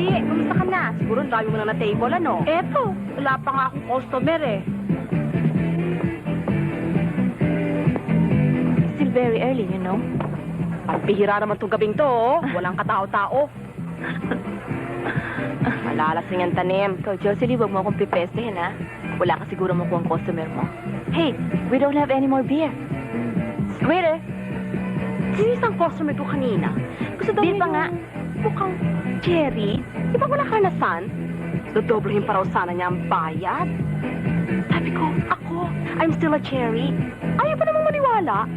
Julie, kumusta ka na? Siguro ang dami mo na table, ano? Eto, wala pa nga akong customer eh. Still very early, you know? Ang bihira naman itong gabing to, oh. Walang katao-tao. Malalasing ang tanim. Ikaw, Jocelyn, huwag mo akong pipestehin, ha? Wala ka siguro makuha ang customer mo. Hey, we don't have any more beer. Waiter! Sino isang customer ko kanina? Gusto daw Beer niya pa nga. mukhang cherry. Di ba wala karnasan? Dodoblehin pa raw sana niya ang bayad. Sabi ko, ako, I'm still a cherry. Ayaw pa namang maniwala.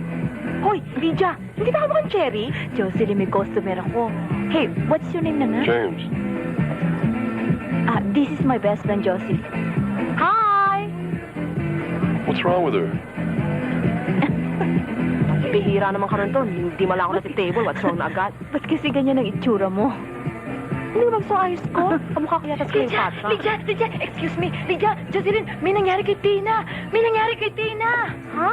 Hoy, Lydia, hindi ka mukhang cherry? Jocelyn, may customer ako. Hey, what's your name na nga? James. This is my best friend, Jocelyn. Hi! What's wrong with her? Bihira naman ka rin to. Hindi mo lang ako na table. What's wrong na agad? Ba't kasi ganyan ang itsura mo? Hindi ba gusto ayos ko? Kamukha ko yata sa kayo, Patra. Lydia, excuse me. Lydia, Jocelyn, may nangyari kay Tina. May nangyari kay Tina. Ha?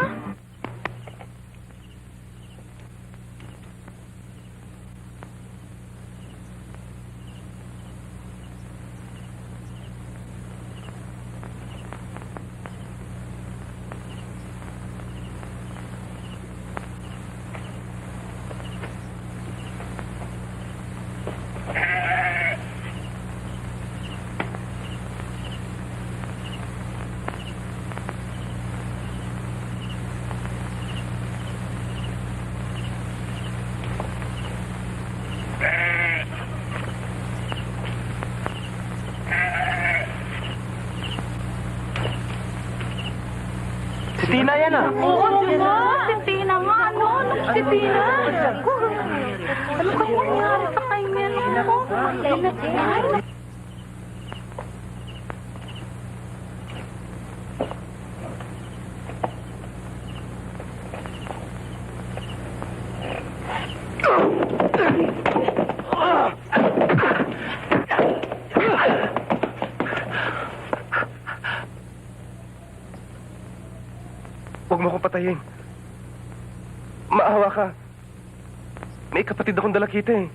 Si Tina yan ah. Oo, si Tina nga, ano? Si Tina. Ano ba nangyari sa kanya? Huwag mo akong patayin. Maawa ka. May kapatid akong dalakita eh.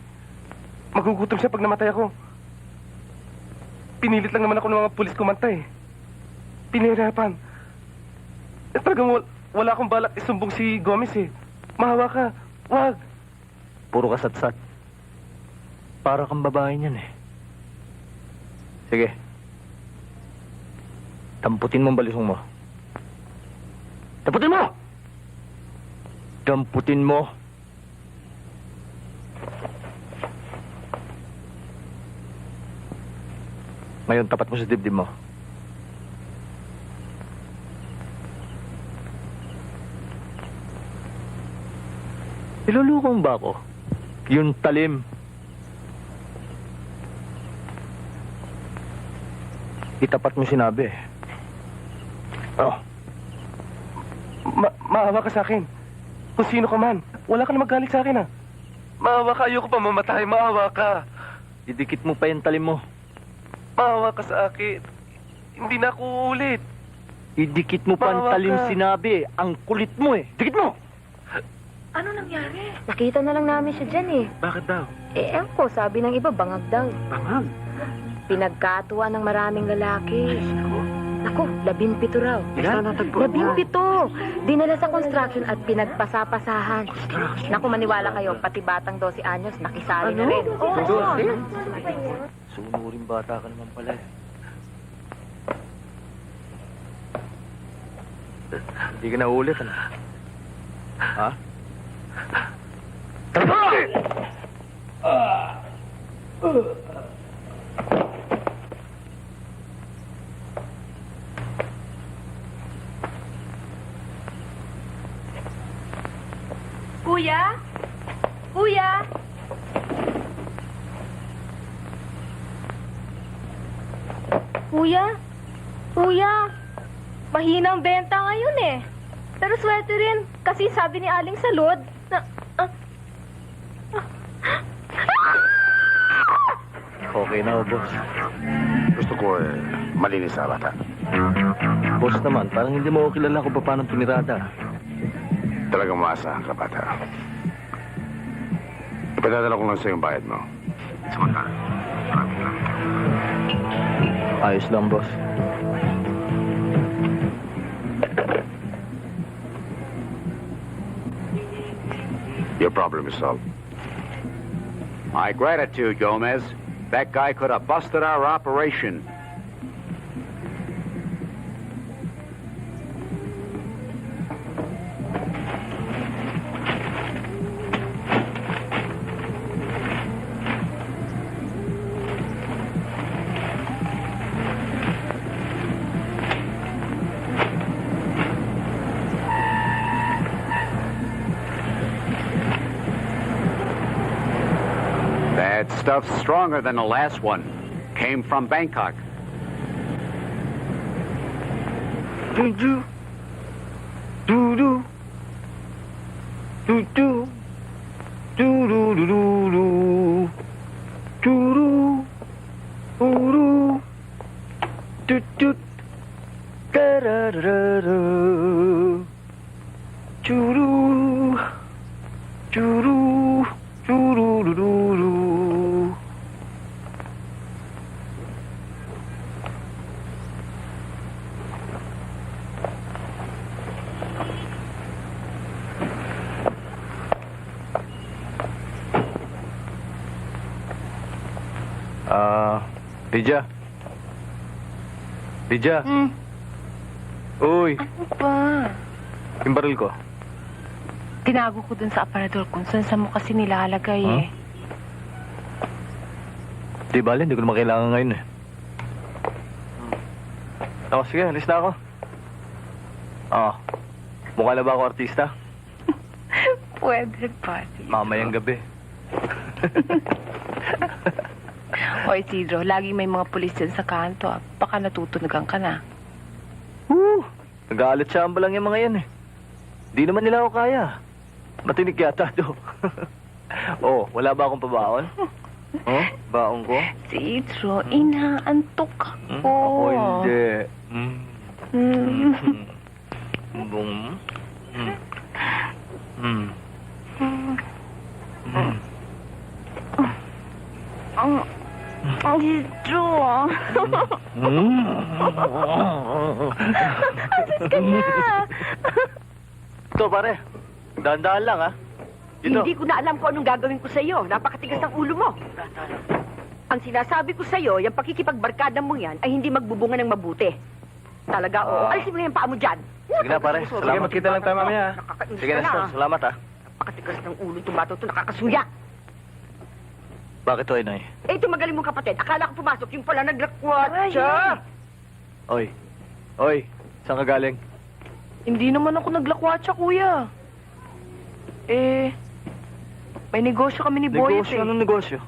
Magugutom siya pag namatay ako. Pinilit lang naman ako ng mga pulis kumanta eh. Pinahirapan. Talagang wala akong balak isumbong si Gomez eh. Maawa ka. Wag. Puro kasatsat. Para kang babae niyan eh. Sige. Damputin mo ang balisong mo. Damputin mo! Damputin mo! Ngayon, tapat mo sa dibdib mo. Nilulukong ba ako? Yung talim. Itapat mo sinabi. Oh. Maawa ka sa akin. Kung sino ka man. Wala ka na magalit sa akin ah. Maawa ka. Ayoko pa mamatay. Maawa ka. Didikit mo pa yung talim mo. Maawa ka sa akin. Hindi na ako uulit. Idikit mo pa ang Maawa talim ka. sinabi. Ang kulit mo eh. Dikit mo! Ano nangyari? Nakita na lang namin siya dyan eh. Bakit daw? Ewan ko, sabi ng iba, bangag daw. Bangag. Pinagkatuwa ng maraming lalaki. Naku, 17 raw. Ilan? 17! Dinala sa construction at pinagpasapasahan. Naku, maniwala kayo, pati batang 12 anyos, nakisali na rin. Oo. Sunuring bata ka naman pala eh. Hindi ka na ulit, ano? Ha? Kuya? Kuya? Kuya? Kuya? Mahina ang benta ngayon eh. Pero swerte rin. Kasi sabi ni Aling Salud na... Okay na, boss. Gusto ko malinis sa bata. Boss naman, parang hindi mo kilala kung paano pinirada. Talagang maasa ka, bata. Ipadadala ko lang sa yung bayad mo. Samantala, marami lang. Ayos lang, boss. Your problem is solved. My gratitude, Gomez. That guy could have busted our operation. That stuff's stronger than the last one. Came from Bangkok. Do-do. Do-do. Do-do. Do-do-do-do-do. Do-do. Do-do. Do-do. Da-da-da-da-da. Do-do. Do-do. Do-do-do-do-do. Lydia. Lydia. Uy, Ano ba? yung baril ko. Tinago ko dun sa aparador kung saan mo kasi nilalagay Huh? eh. Di bale, hindi ko naman kailangan ngayon eh. Sige, alis na ako. Mukha na ba ako artista? Pwede pa. Mamayang gabi. O Isidro, laging may mga pulis dyan sa kanto. Baka natutunagan ka na. Nag-aalat siya lang yung mga yan eh. Di naman nila ako kaya. Matinig yata do. Wala ba akong pabaon? Baon ko? Si Isidro, inaantok ako. Ako hindi. Mm. Bum. Ang Isidro. Alis ka na. Ito pare, dahan-dahan lang ha. Dito. Hindi ko na alam kung anong gagawin ko sa iyo. Napakatigas ng ulo mo. Ang sinasabi ko sa iyo, yung pakikipagbarkada mo yan ay hindi magbubunga ng mabuti. Talaga, oo. Alisin mo na yung paa mo dyan. Sige na pare, Sige, salamat. magkita lang tayo mamaya. Nakakainis Sige ka na, sir. Salamat ha. Napakatigas ng ulo itong bato ito. Nakakasuya. Bakit to, Inay? Eh, ito magaling mong kapatid. Akala ko pumasok, yung pala naglakwatsa. Oy, saan ka galing? Hindi naman ako naglakwatsa, kuya. May negosyo kami ni Boyet Negosyo? Anong negosyo?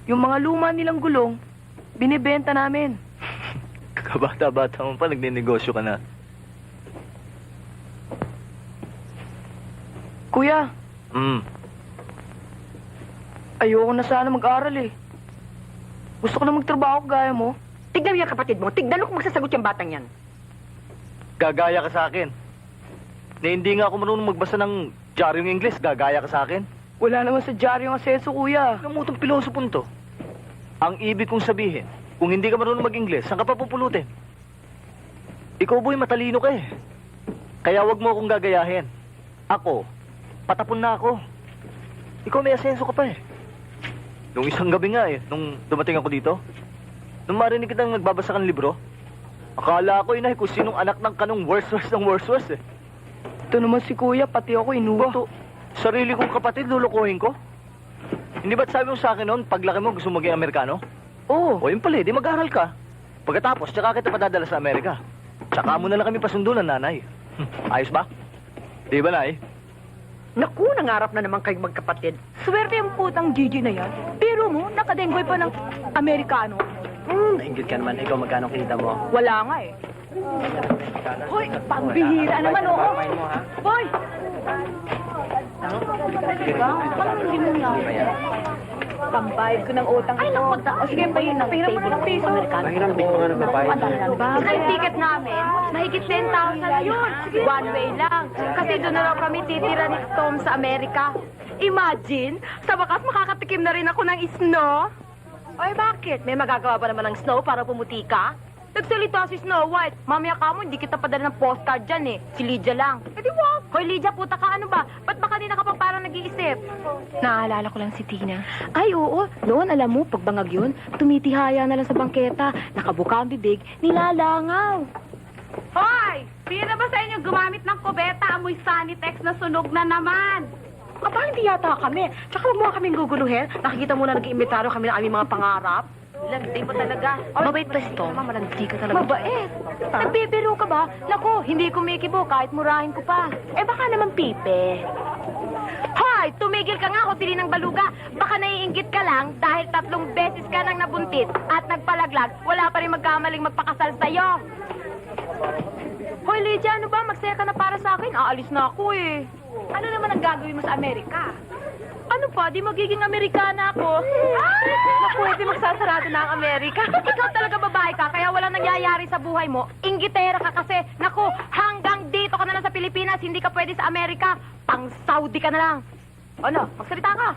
Yung mga luma nilang gulong, binibenta namin. Kabata-bata mo pa, nagninegosyo ka na. Kuya, ayoko na sana mag-aral eh. Gusto ko na magtrabaho gaya mo. Tignan mo yung kapatid mo. Tignan mo kung magsasagot yung batang yan. Gagaya ka sa akin. Na hindi nga ako marunong magbasa ng diaryong Ingles, gagaya ka sa akin. Wala naman sa dyaryo ang asenso, kuya. Gamutong pilosopon to. Ang ibig kong sabihin, kung hindi ka marunong mag-Ingles, saan ka pa pupulutin? Ikaw boy, matalino ka eh. Kaya wag mo akong gagayahin. Ako, patapon na ako. Ikaw may asenso ka pa eh. Nung isang gabi nga eh, nung dumating ako dito, nung marinig kitang nagbabasa kang libro, akala ko inay kung sinong anak ng kanong worst eh. Ito naman si kuya, pati ako inuto. Sarili kong kapatid, lulukuhin ko? Hindi ba't sabi mo sa akin noon, paglaki mo gusto mo maging Amerikano? Oo. O yun pala, di mag-aral ka. Pagkatapos, tsaka kita padadala sa Amerika. Tsaka mo na lang kami pasundo ng nanay. Ayos ba? Di ba, Nay? Naku, nangarap na naman kayo magkapatid. Swerte ang putang Gigi na yan. Pero mo, nakadenggoy pa ng Amerikano. Nainggit ka naman. Ikaw magkano kita mo? Wala nga eh. Hoy, pambihira naman, oo. Hoy! Parang hindi mo na. Pambayad ko ng utang. Ay, naku, sige, pahiram mo ng piso. Pahiram din mga ng babae. Ang ticket namin, mahigit 10,000 yun. One way lang. Kasi doon na lang kami titira ni Tom sa Amerika. Imagine, sa wakas makakatikim na rin ako ng isno. Ay, bakit? May magagawa ba naman ng Snow para pumuti ka? Nagsalita si Snow White. Mamaya ka mo, hindi kita padala ng postcard dyan eh. Si Lydia lang. Eh di wag. Hoy, Lydia, puta ka, ano ba? Ba't ba kanina ka pa parang nag-iisip? Naaalala ko lang si Tina. Ay, oo. Noon, alam mo, pag bangag yun, tumitihaya na lang sa bangketa. Nakabuka ang bibig, nilalangaw. Hoy! Pina ba sa inyo gumamit ng kubeta? Amoy Sanitex na sunog na naman. Aba, hindi yata kami. Tsaka huwag mo kaming guguluhin. Nakikita mo na nag-iimbitaryo kami ng aming mga pangarap. Landi mo talaga. Mabait ba si Tom? Malandi ka talaga. Mabait. Nagbibiro ka ba? Naku, hindi kumikibo kahit murahin ko pa. Eh baka naman pipe. Hoy, tumigil ka nga o tili ng baluga. Baka naiinggit ka lang dahil 3 beses ka nang nabuntis at nagpalaglag. Wala pa rin magkamaling magpakasal sa'yo. Hoy, Lydia, ano ba? Magsaya ka na para sa akin. Aalis na ako eh. Ano naman ang gagawin mo sa Amerika? Ano pa? Di magiging Amerikana ako. Naku, di magsasarado na ang Amerika. Ikaw talaga babae ka, kaya walang nangyayari sa buhay mo. Inggitera ka kasi. Naku, hanggang dito ka na lang sa Pilipinas, hindi ka pwede sa Amerika. Pang Saudi ka na lang. Ano? Magsalita ka.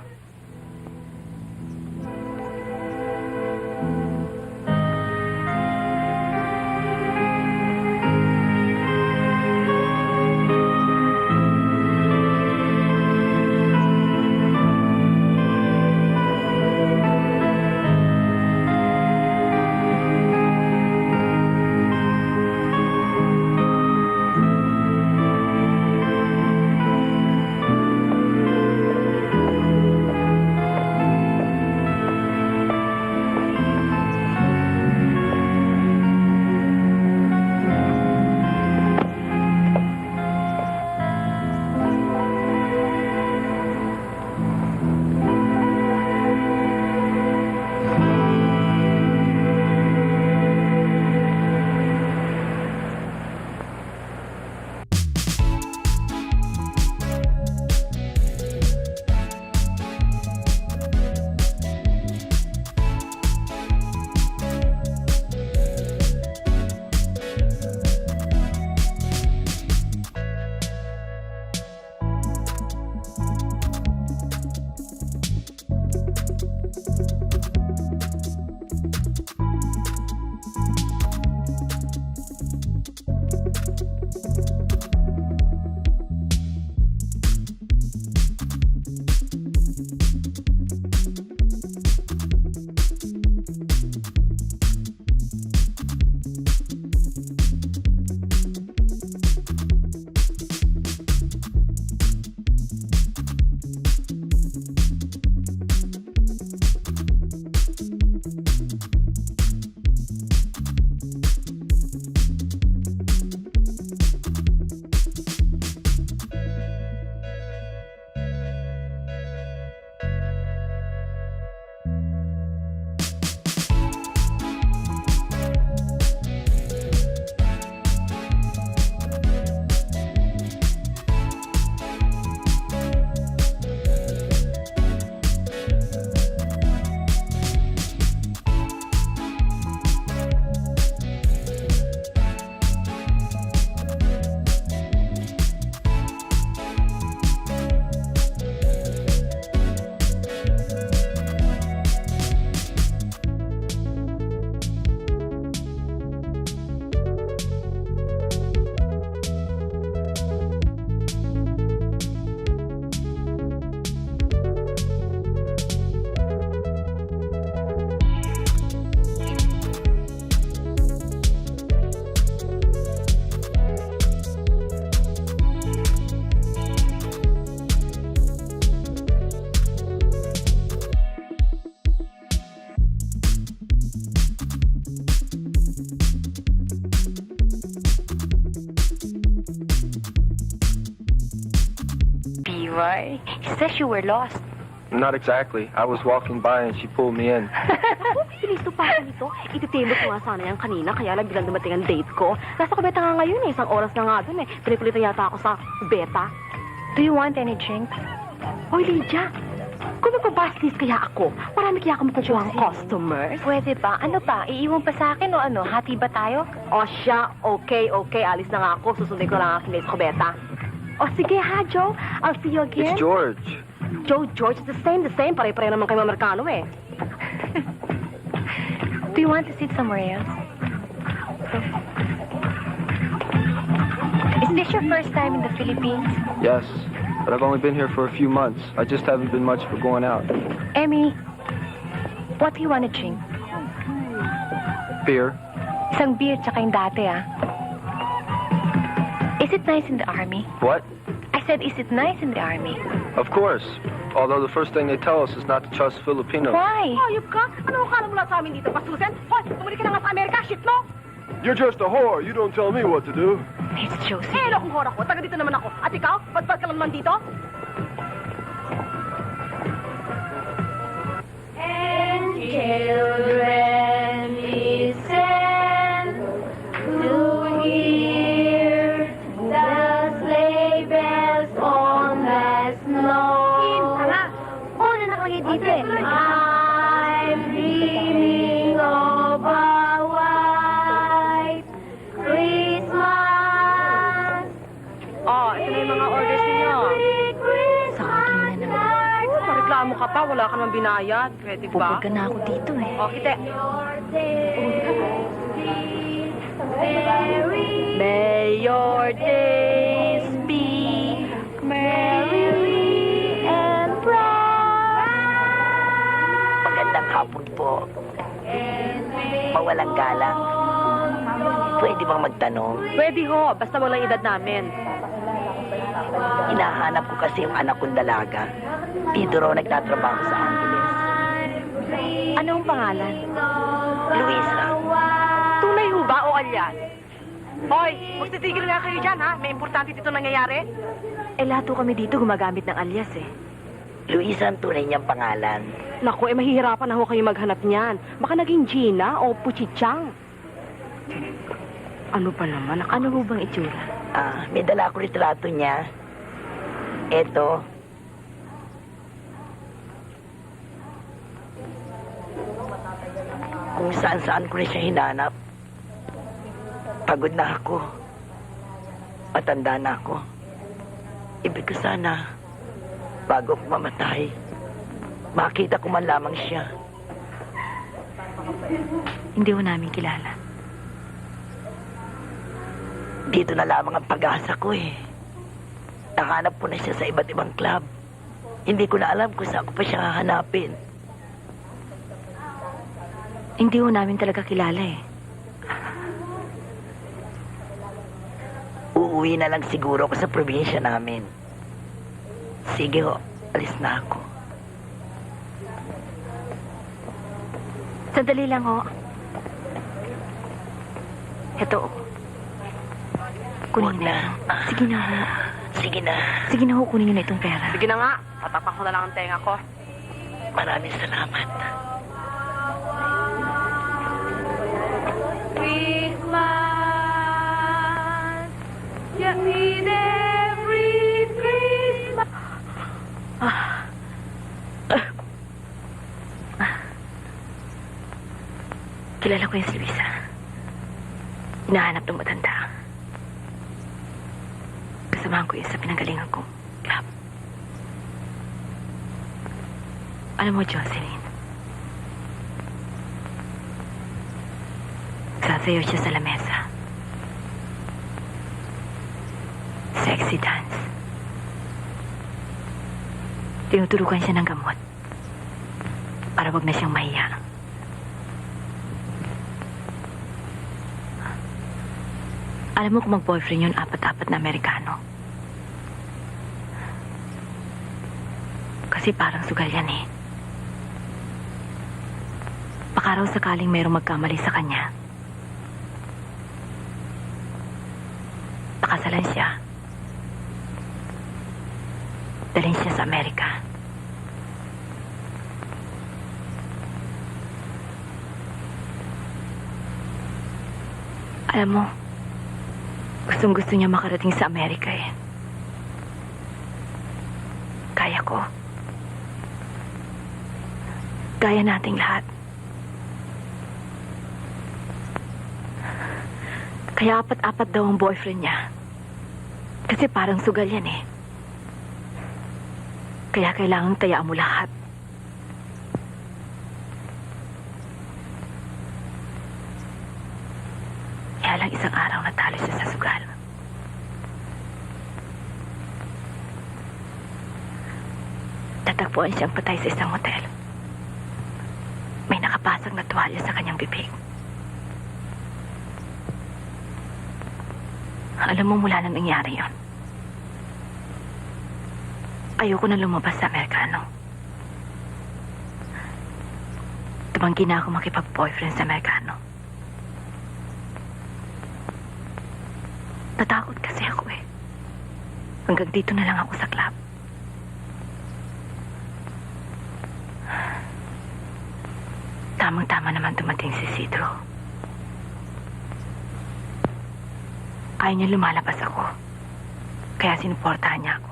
Why? He says you were lost. Not exactly. I was walking by and she pulled me in. Pinisto pa ako nito. Ititimot ko nga sana yan kanina, kaya lang bilang dumating ang date ko. Nasa kubeta nga ngayon eh, 1 oras na nga dun eh. Pinipulitan yata ako sa kubeta. Do you want any drink? Hoy, Lydia, kung magpabaslis kaya ako, marami kaya ako makukuha ang customers. Pwede ba? Ano pa? Iiwan pa sa akin o ano? Hati ba tayo? O siya, okay, alis na nga ako. Susundin ko lang ang aking date sa kubeta. O sige ha, Joe. I'll see you again. It's George. Joe, George, the same. Pare-pare naman kayo Amerikano eh. Do you want to sit somewhere else? Is this your first time in the Philippines? Yes, but I've only been here for a few months. I just haven't been much for going out. Emmy, what do you want to drink? Beer? Isang beer tsaka yung dati, ah. Is it nice in the army? What? I said, is it nice in the army? Of course. Although the first thing they tell us is not to trust Filipinos. Why? Hayop ka? Ano akala mo lang sa amin dito, Pasusan? Hoy, tumuli ka na nga sa Amerika, shit mo! You're just a whore. You don't tell me what to do. It's Josie. Eh, ano kung hora ko? Taga dito naman ako. At ikaw? Ba't ka naman dito? Children, listen to hear the sleigh bells on the snow. Una na kayo dito eh. I'm dreaming of a white Christmas. Oh, ito na yung mga orders ninyo. Sa akin na naman. Pareklamo ka pa, wala ka naman binayad. Pwede ba? Pupag ka na ako dito eh. Oh, kite. May your days be merry and bright. Magandang hapon po. Mawalang galang. Pwede bang magtanong? Pwede ho, basta walang edad namin. Hinahanap ko kasi yung anak kong dalaga. Dito raw nagtatrabaho sa Angeles. Anong pangalan? Luisa. Tunay ho ba o alias? Hoy, magtitigil nga kayo dyan, ha? May importante dito nangyayari. Eh, lahat ho kami dito gumagamit ng alias eh. Luisa ang tunay niyang pangalan. Naku, mahihirapan na ho kayo maghanap niyan. Baka naging Gina o Puchichang. Ano pa naman? Ano ho bang itsura? May dala ko litrato niya. Eto. Kung saan-saan ko na siya hinanap. Pagod na ako. Matanda na ako. Ibig ko sana, bago ako mamatay, makita ko man lamang siya. Hindi ho namin kilala. Dito na lamang ang pag-asa ko eh. Nahanap ko na siya sa iba't ibang club. Hindi ko na alam kung saan ko pa siya hahanapin. Hindi ho namin talaga kilala eh. Uuwi na lang siguro ako sa probinsya namin. Sige ho, alis na ako. Sandali lang ho. Ito. Kunin Huwag niyo na. na. Sige na ho. Sige na. Sige na ho, kunin niyo na itong pera. Sige na nga, tatakpan ko na lang ang tenga ko. Maraming salamat. Christmas, you need every Christmas. Kilala ko yung si Luisa. Hinahanap ng matanda. Kasamahan ko yun sa pinanggalingan kong club. Alam mo, Jocelyn, sasayaw siya sa lamesa. Sexy dance. Tinuturukan siya ng gamot para wag na siyang mahiya. Alam mo kung mag-boyfriend yun, apat-apat na Amerikano. Kasi parang sugal yan eh. Baka raw sakaling mayroong magkamali sa kanya. Pakasalan siya. Dalhin siya sa Amerika. Alam mo, gustong-gusto niya makarating sa Amerika eh. Kaya ko. Kaya nating lahat. Kaya apat-apat daw ang boyfriend niya. Kasi parang sugal yan eh. Kaya kailangang tayaan mo lahat. Kaya lang isang araw natalo siya sa sugal. Natagpuan siyang patay sa isang hotel. May nakapasang na tuwalya sa kanyang bibig. Alam mo mula nang nangyari yon, ayoko na lumabas sa Amerikano. Tumanggi na ako makipag-boyfriend sa Amerikano. Natakot kasi ako eh. Hanggang dito na lang ako sa club. Tamang-tama naman dumating si Isidro. Ayaw niya lumalabas ako. Kaya sinuportahan niya ako.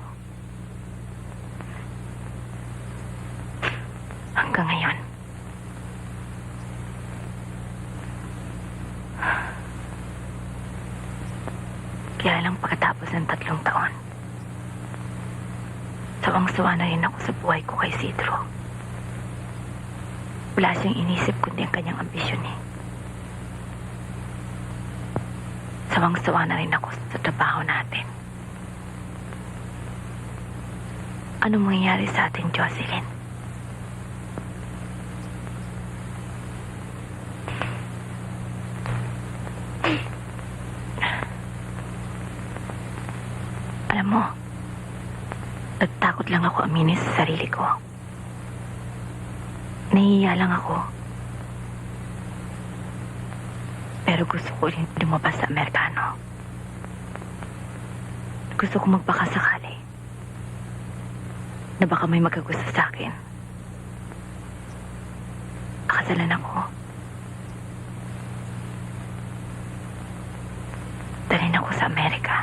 Hanggang ngayon. Kaya lang pagkatapos ng 3 taon, sawang-sawa na rin ako sa buhay ko kay Isidro. Wala siyang inisip kundi ang kanyang ambisyon eh. Sawang-sawa na rin ako sa trabaho natin. Anong mangyayari sa atin, Jocelyn? Alam mo, nagtakot lang ako aminin sa sarili ko. Nahihiya lang ako. Pero gusto ko rin lumabas sa Amerikano. Gusto ko magpakasakali na baka may magkagusto sa akin. Akasalan ako. Dalhin ako sa Amerika.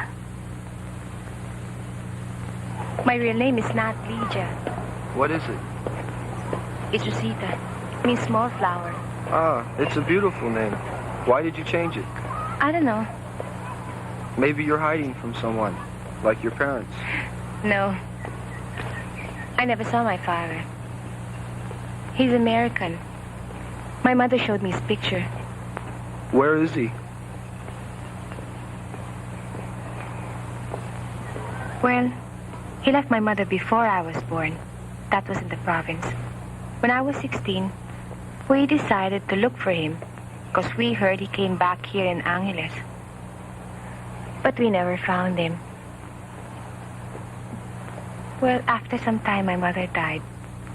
My real name is not Lydia. What is it? It's Rosita. It means small flower. Ah, it's a beautiful name. Why did you change it? I don't know. Maybe you're hiding from someone, like your parents. No. I never saw my father. He's American. My mother showed me his picture. Where is he? Well, he left my mother before I was born. That was in the province. When I was 16, we decided to look for him because we heard he came back here in Angeles. But we never found him. Well, after some time, my mother died.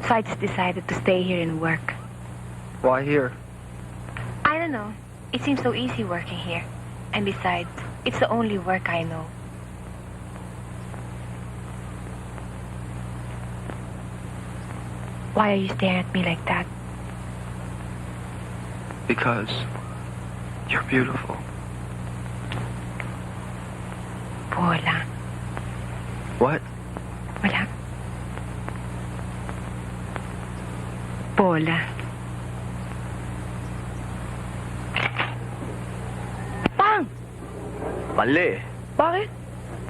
So I just decided to stay here and work. Why here? I don't know. It seems so easy working here. And besides, it's the only work I know. Why are you staring at me like that? Because you're beautiful. Wala. What? Wala. Bola. Pang! Mali. Bakit?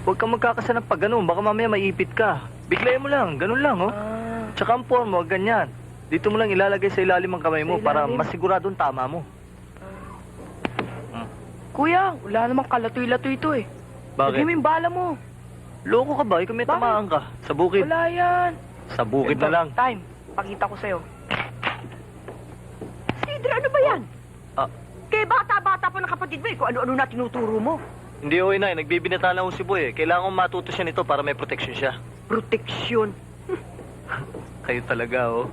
Huwag kang magkakasa ng pag ganun. Baka mamaya maipit ka. Biglayin mo lang. Ganun lang, oh. Tsaka ang form mo, ganyan. Dito mo lang ilalagay sa ilalim ang kamay mo para masiguradong tama mo. Kuya, wala namang kalatoy-latoy ito eh. Lagay mo Bakit? yung bala mo. Loko ka ba? Ikaw may Bakit? tamaan ka. Sa bukid. Wala yan. Sa bukid Ito, na lang. Time, pakita ko sa'yo. Sidra, ano ba yan? Ah. Kaya bata-bata pa ng kapatid mo eh, kung ano-ano na tinuturo mo. Hindi, oh, inay. Nagbibinata lang si Boy, eh. Kailangan kong matuto siya nito para may protection siya. Proteksyon. Kayo talaga, oh.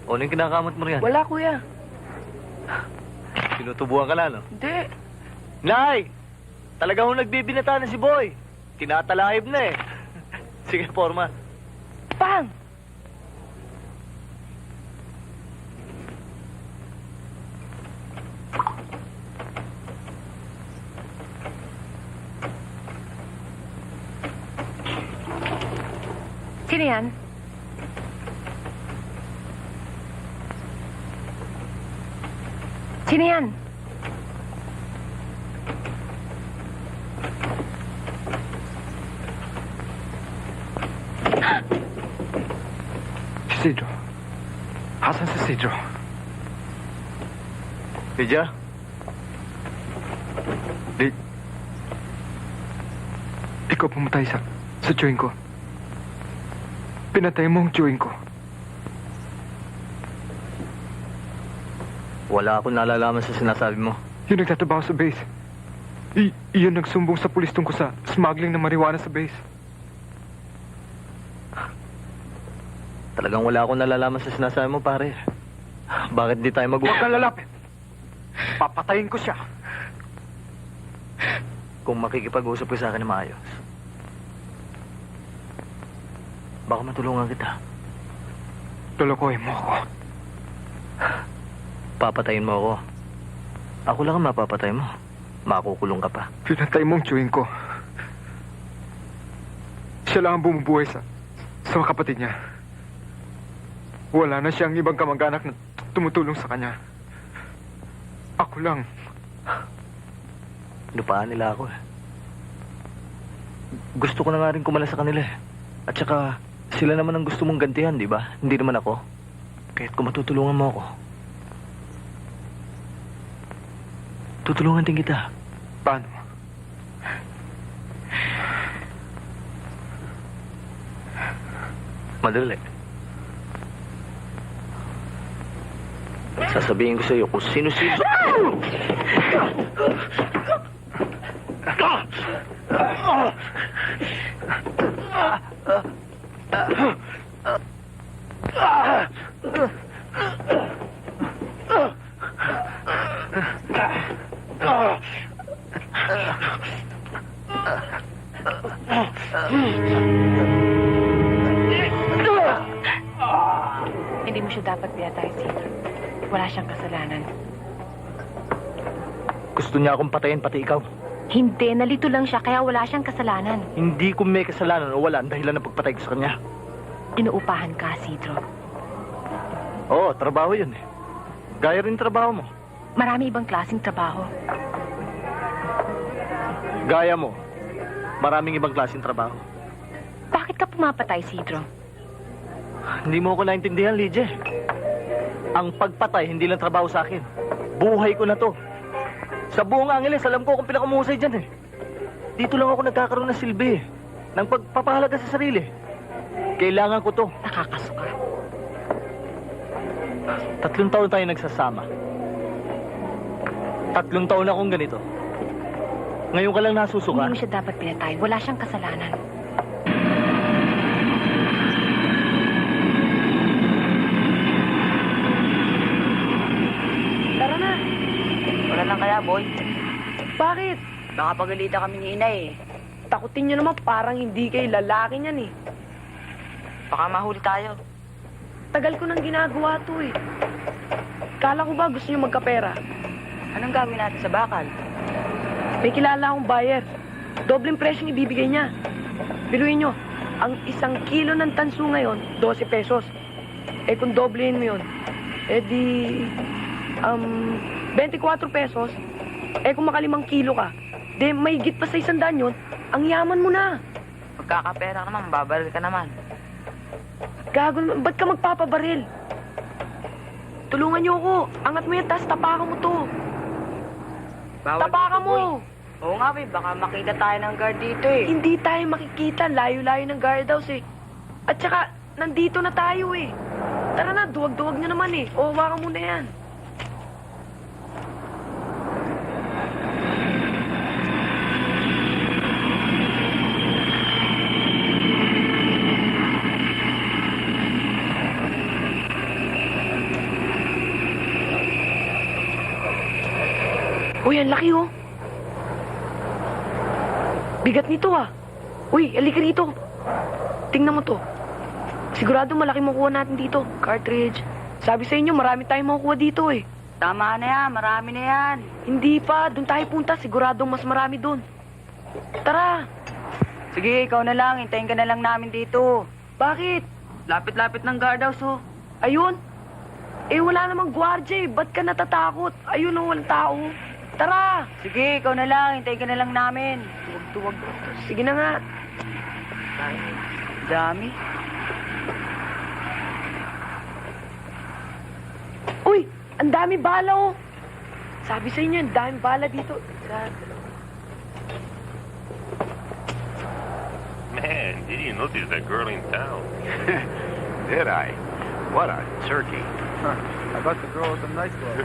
O, ano yung kinakamot mo riyan? Wala, kuya. Tinutubuhan ka na, no? Hindi. Nay! Talaga hong nagbibinata na si Boy. Tinatalahib na, eh. Sige, forma. Pang! Sino yan? Sino yan? Si Isidro. Asan si Isidro? Lydia? Lee, ikaw pumatay sa chewing ko. Pinatay mo ang chewing ko. Wala akong nalalaman sa sinasabi mo. Yung nagtatrabaho sa base. Iyon nagsumbong sa pulis tungkol sa smuggling ng marijuana sa base. Talagang wala akong nalalaman sa sinasabi mo, pare. Bakit di tayo Huwag kang lalapit. Papatayin ko siya. Kung makikipag-usap ka sa akin na maayos, baka matulungan kita. Lulukoy mo ako. Papatayin mo ako. Ako lang ang mapapatay mo. Makukulong ka pa. Pinatay mo ang chewing ko. Siya lang ang bumubuhay sa mga kapatid niya. Wala na siyang ibang kamag-anak na tumutulong sa kanya. Ako lang. Lupaan nila ako eh. Gusto ko na nga rin kumala sa kanila eh. At saka, sila naman ang gusto mong gantihan, di ba? Hindi naman ako. Kahit kung matutulungan mo ako, tutulungan din kita. Paano? Madali. Sasabihin ko sa iyo kung sino-sino. Hindi mo siya dapat pinatay, Caesar. Wala siyang kasalanan. Gusto niya akong patayin, pati ikaw. Hindi, nalito lang siya kaya wala siyang kasalanan. Hindi ko may kasalanan o wala ang dahilan ng pagpatay ko sa kanya. Inuupahan ka, Cedro. Oo, trabaho yun eh. Gaya rin trabaho mo. Marami ibang klaseng trabaho. Gaya mo. Maraming ibang klaseng trabaho. Bakit ka pumapatay, Cedro? Hindi mo ako naintindihan, Lydia. Ang pagpatay, hindi lang trabaho sa akin. Buhay ko na to. Sa buong Angeles, alam ko kung pinakamusay dyan eh. Dito lang ako nagkakaroon ng silbi eh. Ng pagpapahalaga sa sarili. Kailangan ko to. Nakakasuka. 3 taon tayo nagsasama. 3 taon akong ganito. Ngayon ka lang nasusuka. Hindi mo siya dapat pinatay. Wala siyang kasalanan. Tara na. Wala lang kaya, boy. Bakit? Baka pagalitan kami ni inay eh. Takutin niyo naman parang hindi kayo lalaki niyan eh. Baka mahuli tayo. Tagal ko nang ginagawa to eh. Kala ko ba gusto niyo magkapera? Anong gagawin natin sa bakal? May kilala akong buyer. Dobleng presyong ibibigay niya. Biruin nyo, ang 1 kilo ng tanso ngayon, 12 pesos. Eh kung doblehin mo yun, eh di... 24 pesos. Eh kung maka5 kilo ka, di may higit pa sa 100 yun, ang yaman mo na. Magkakapera ka naman, babaril ka naman. Gago naman, ba't ka magpapabaril? Tulungan niyo ako. Angat mo yan, tas tapakan mo to. Tapakan mo! Oo nga, boy. Baka makita tayo ng guard dito eh. Hindi tayo makikita. Layo-layo ng guardhouse eh. At saka, nandito na tayo eh. Tara na, duwag-duwag nyo naman eh. O, hawakan mo na yan. Uy, ang laki oh. Bigat nito ah. Uy, halika rito. Tingnan mo to. Sigurado malaki makuha natin dito. Cartridge. Sabi sa inyo, marami tayong makukuha dito eh. Tama na yan, marami na yan. Hindi pa, doon tayo punta. Siguradong mas marami doon. Tara. Sige, ikaw na lang. Hintayin ka na lang namin dito. Bakit? Lapit-lapit ng guardhouse oh. Ayun. Eh, wala namang gwardya eh. Ba't ka natatakot? Ayun oh, walang tao. Tara. Sige, ikaw na lang. Hintayin ka na lang namin. Tuwag. Sige na nga. Dami. Uy, ang dami bala oh. Sabi sa inyo, ang dami bala dito. Man, did you notice that girl in town? Did I? What a turkey. I got the girl with the nice glove.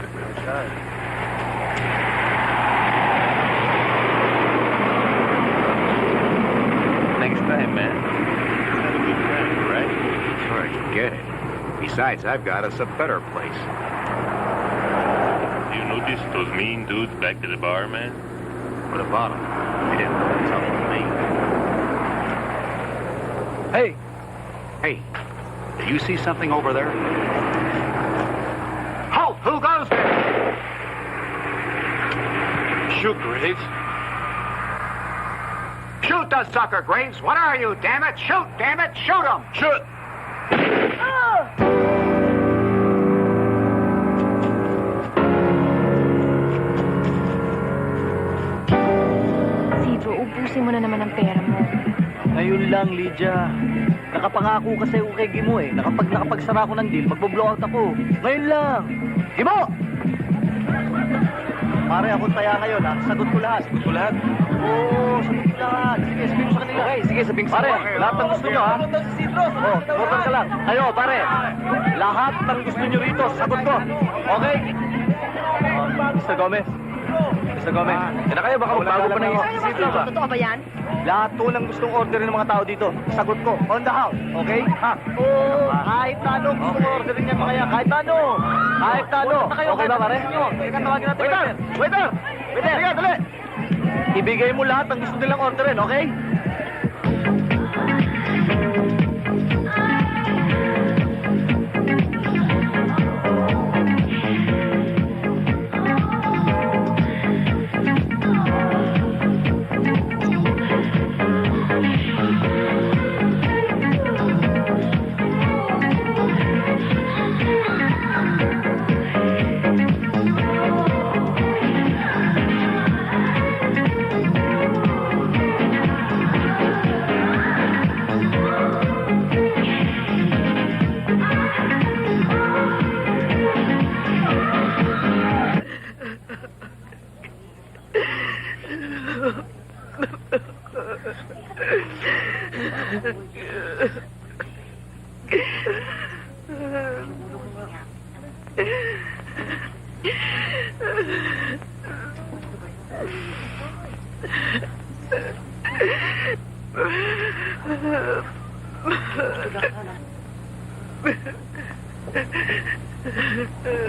Next time, man. Have a good time, right? Forget it. Besides, I've got us a better place. Do you notice those mean dudes back at the bar, man? What about them? They didn't look tough on me. Hey, Hey, do you see something over there? Halt! Who goes there? Shoot, Graves. Shoot the sucker, Graves! What are you, damn it? Shoot, damn it! Shoot him! Shoot! Sidro, ubusin mo na naman ang pera mo. Ngayon lang, Lydia. Nakapangako kasi ako kay Gimo eh. Nakapagsara ko ng deal, magbo-blowout ako. Ngayon lang. Gimo! Pare, akong taya ngayon ha. Sagot ko lahat. Sagot ko lahat? Oo, sagot ko lahat. Sige, sabihin mo sa kanila. Okay, sige, sabihin ko. Pare, lahat ng gusto nyo ha. Oo, sagutan ka lang. Kayo, pare. Lahat ng gusto nyo rito, sagot ko. Okay? Mr. Gomez. Mr. Gomez. yan na kayo, baka magbago pa ng isip ba? Totoo ba yan? Lahat po ng gustong orderin ng mga tao dito, sagot ko, on the house, okay? Ha? Oo, kahit na ano gustong orderin niya mga yan, kahit na ano. Kahit na ano. Okay ba, pare? Teka, tawagin natin. Waiter! Waiter! Waiter! Sige, dali! Ibigay mo lahat ng gusto nilang orderin, okay?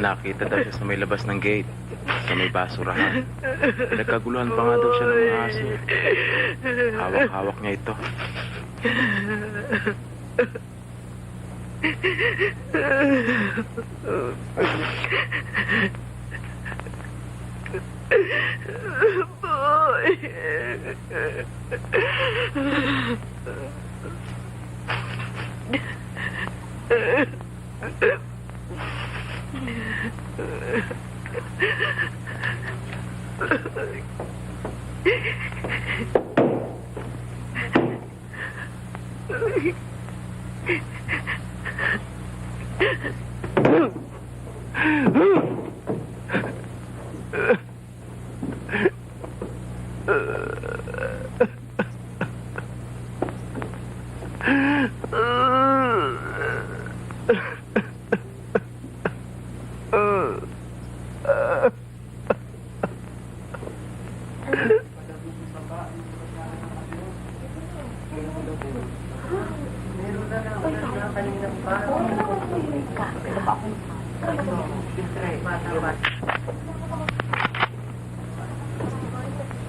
Nakita daw siya sa may labas ng gate, sa may basurahan. Nagkaguluhan pa nga daw siya ng mga aso. Hawak-hawak niya ito.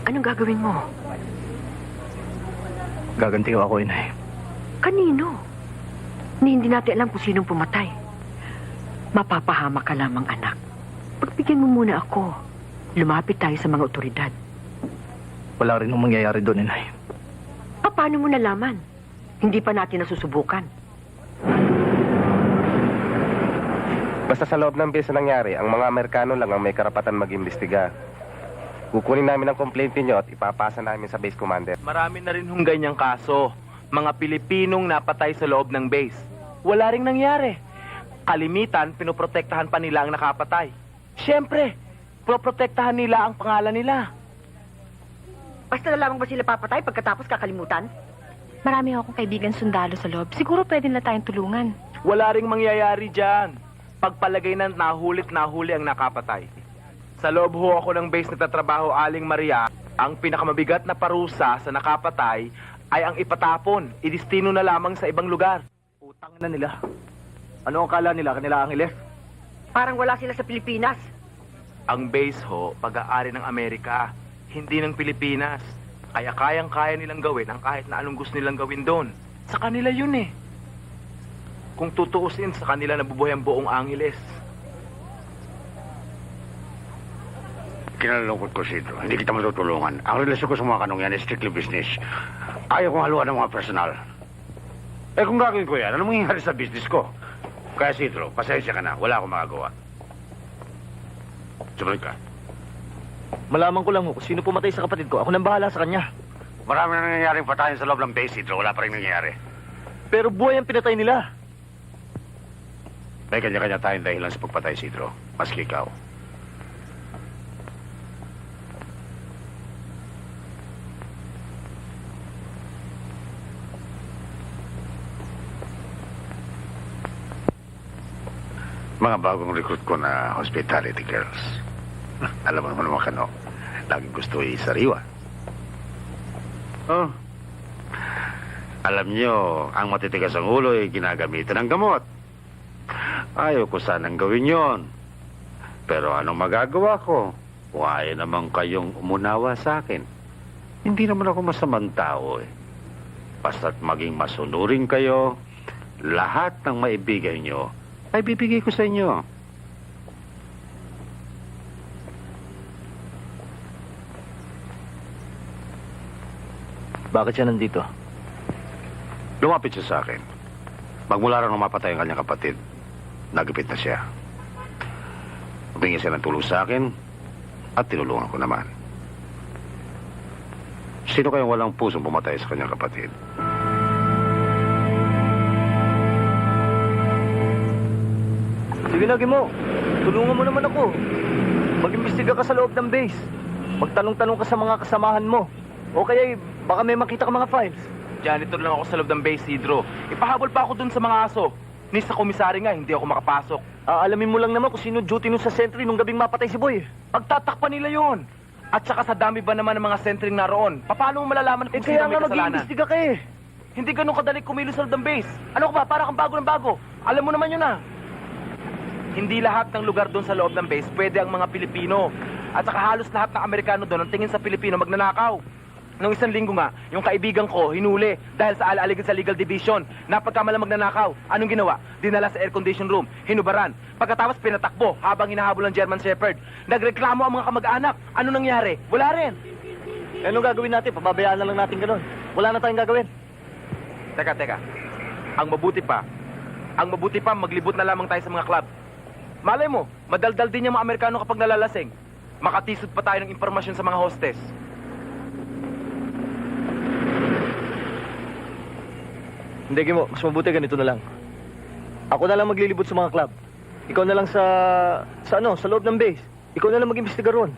Anong gagawin mo? Gaganti ako, inay. Kanino? Hindi natin alam kung sinong pumatay. Mapapahama ka lamang, anak. Pagbigyan mo muna ako. Lumapit tayo sa mga otoridad. Wala rin nung mangyayari doon, inay. Paano mo nalaman? Hindi pa natin nasusubukan. Basta sa loob ng base na nangyari, ang mga Amerikano lang ang may karapatan mag-imbestiga. Kukunin namin ang complaint niyo at ipapasa namin sa base commander. Marami na rin hong ganyang kaso. Mga Pilipinong napatay sa loob ng base. Wala ring nangyari. Kalimitan, pinoprotektahan pa nila ang nakapatay. Siyempre, pinoprotektahan nila ang pangalan nila. Basta na lamang ba sila papatay pagkatapos kakalimutan? Marami akong kaibigan sundalo sa loob. Siguro pwede na tayong tulungan. Wala ring mangyayari dyan. Pagpalagay na nahuli ang nakapatay. Sa loob ho ako ng base na tatrabaho, Aling Maria, ang pinakamabigat na parusa sa nakapatay ay ang ipatapon, idistino na lamang sa ibang lugar. Utang na nila. Ano ang kala nila? Kanila Angeles? Parang wala sila sa Pilipinas. Ang base ho, pag-aari ng Amerika, hindi ng Pilipinas. Kaya kayang-kaya nilang gawin ang kahit na anong gusto nilang gawin doon. Sa kanila yun eh. Kung tutuusin, sa kanila nabubuhay ang buong Angeles. Kinalulungkot ko, Sidro. Hindi kita matutulungan. Ang relasyon ko sa mga kanong yan is strictly business. Ayaw kong haluan ng mga personal. Eh kung gagawin ko yan, ano mangyayari sa business ko? Kaya, Sidro, pasensya ka na. Wala akong magagawa. Sumunod ka. Malaman ko lang kung sino pumatay sa kapatid ko. Ako nang bahala sa kanya. Marami na nangyayaring patayan sa loob ng base, Sidro. Wala pa rin nangyayari. Pero buhay ang pinatay nila. May kanya-kanya tayong dahilan sa pagpatay, Sidro. Maski ikaw. Mga bagong recruit ko na hospitality girls. Alam mo naman mga kano, laging gusto isariwa. Oh. Alam nyo, ang matitigas ang ulo ay ginagamitan ng gamot. Ayaw ko sanang gawin yon. Pero anong magagawa ko? Kung ayaw naman kayong umunawa sa akin. Hindi naman ako masamang tao eh. Basta't maging masunurin kayo, lahat ng maibigay nyo, ay bibigay ko sa inyo. Bakit siya nandito? Lumapit siya sa akin. Magmula raw nung mapatay ang kanyang kapatid, nagipit na siya. Humingi siya ng tulong sa akin at tinulungan ko naman. Sino kayang walang pusong pumatay sa kanyang kapatid? Sige na, Gimo. Tulungan mo naman ako. Mag-imbestiga ka sa loob ng base. Magtanong-tanong ka sa mga kasamahan mo. O kaya, baka may makita ka mga files. Janitor lang ako sa loob ng base, Sidro. Ipahabol pa ako dun sa mga aso. Ni sa komisari nga, hindi ako makapasok. Alamin mo lang naman kung sino duty nun sa sentry nung gabing mapatay si Boy. Pagtatakpan nila yon. At saka sa dami ba naman ng mga sentring naroon? Paano mo malalaman kung sino Kaya may nga kasalanan? mag-iimbestiga ka eh. Hindi ganun kadali kumilos sa loob ng base. Ano ka ba? Para kang bago ng bago. Alam mo naman yun ah. Hindi lahat ng lugar doon sa loob ng base pwede ang mga Pilipino. At saka halos lahat ng Amerikano doon ang tingin sa Pilipino magnanakaw. Nung isang linggo nga, yung kaibigan ko hinuli dahil sa alaaligid sa legal division. Napagkamalang magnanakaw. Anong ginawa? Dinala sa air condition room, hinubaran. Pagkatapos pinatakbo habang hinahabol ng German Shepherd. Nagreklamo ang mga kamag-anak. Ano nangyari? Wala rin. Eh, anong gagawin natin? Pababayaan na lang natin ganun. Wala na tayong gagawin. Teka. Ang mabuti pa, maglibot na lamang tayo sa mga club. Malay mo, madaldal din yung mga Amerikano kapag nalalasing. Makatisod pa tayo ng impormasyon sa mga hostess. Hindi, Gimo. Mas mabuti ganito na lang. Ako na lang maglilibot sa mga club. Ikaw na lang sa loob ng base. Ikaw na lang mag-imbestiga ron.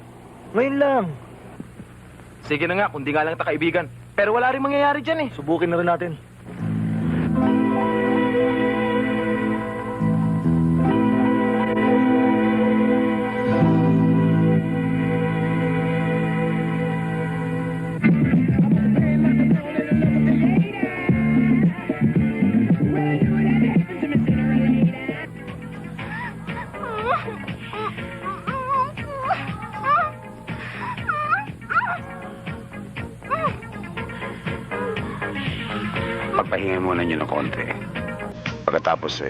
Ngayon lang. Sige na nga, kundi nga lang ta kaibigan. Pero wala rin mangyayari dyan eh. Subukin na rin natin. Pagpahingan muna nyo ng konti. Pagkatapos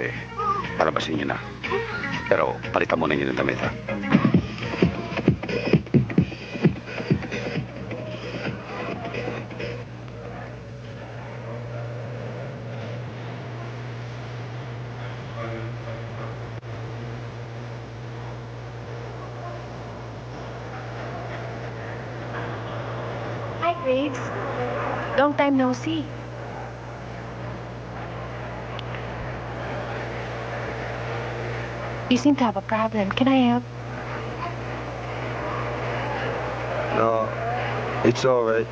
palabasin nyo na. Pero palitan muna nyo ng damit, ha? Hi, Grace. Long time no see. You seem to have a problem. Can I help? No, it's all right.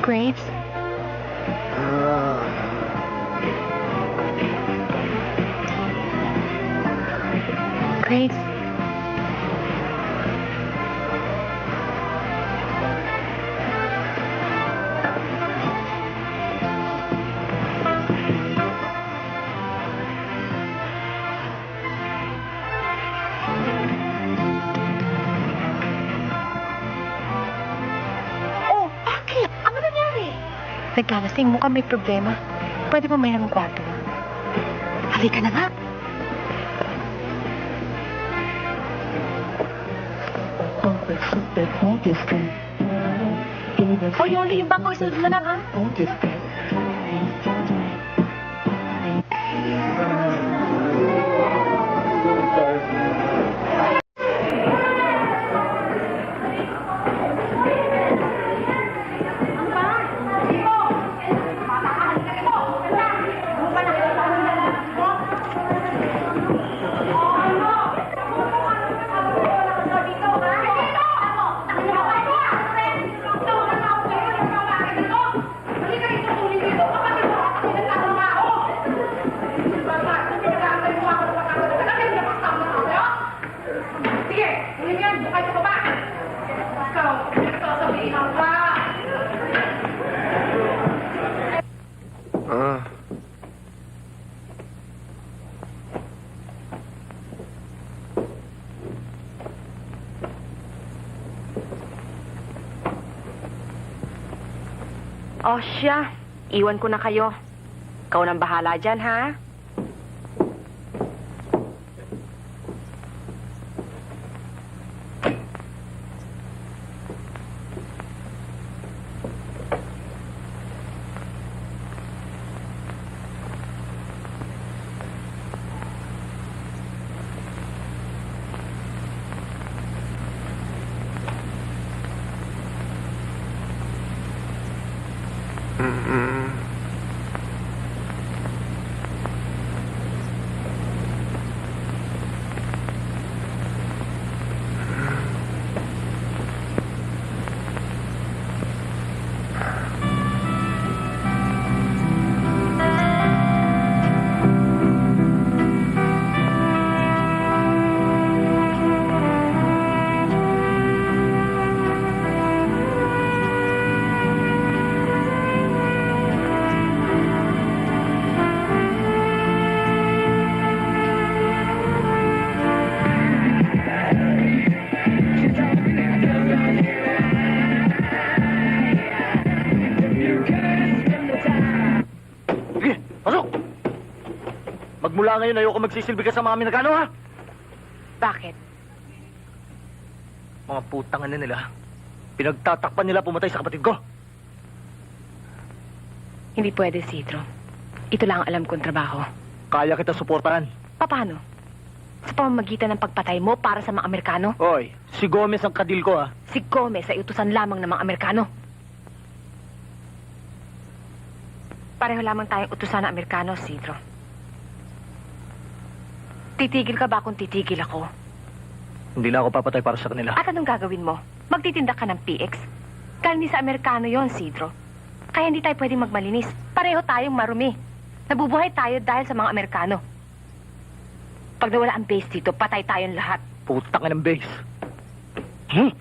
Graves? Graves? Oh, bakit? Ano nangyari? Naglalasing, mukhang may problema. Pwede ba may ng kwarto? Halika na nga. O, Yoli, yung bangko, isunod mo na, ha? Ah. Oh, siya. Iwan ko na kayo. Ikaw nang bahala dyan, ha? Sige, pasok! Magmula ngayon, ayoko magsisilbi ka sa mga Amerikano, ha? Bakit? Mga putang ano nila. Pinagtatakpan nila pumatay sa kapatid ko. Hindi pwede, Citro. Ito lang ang alam kong trabaho. Kaya kita suportahan. Paano? Sa pamamagitan ng pagpatay mo para sa mga Amerikano? Oy, si Gomez ang kadil ko, ha? Si Gomez ay utusan lamang ng mga Amerikano. Pareho lamang tayong utusan ng Amerikano, Citro. Titigil ka ba kung titigil ako? Hindi na ako papatay para sa kanila. At anong gagawin mo? Magtitinda ka ng PX? Karni sa Amerikano yon, Citro. Kaya hindi tayo pwedeng magmalinis. Pareho tayong marumi. Nabubuhay tayo dahil sa mga Amerikano. Pag nawala ang base dito, patay tayong lahat. Putang ng base. Hmm?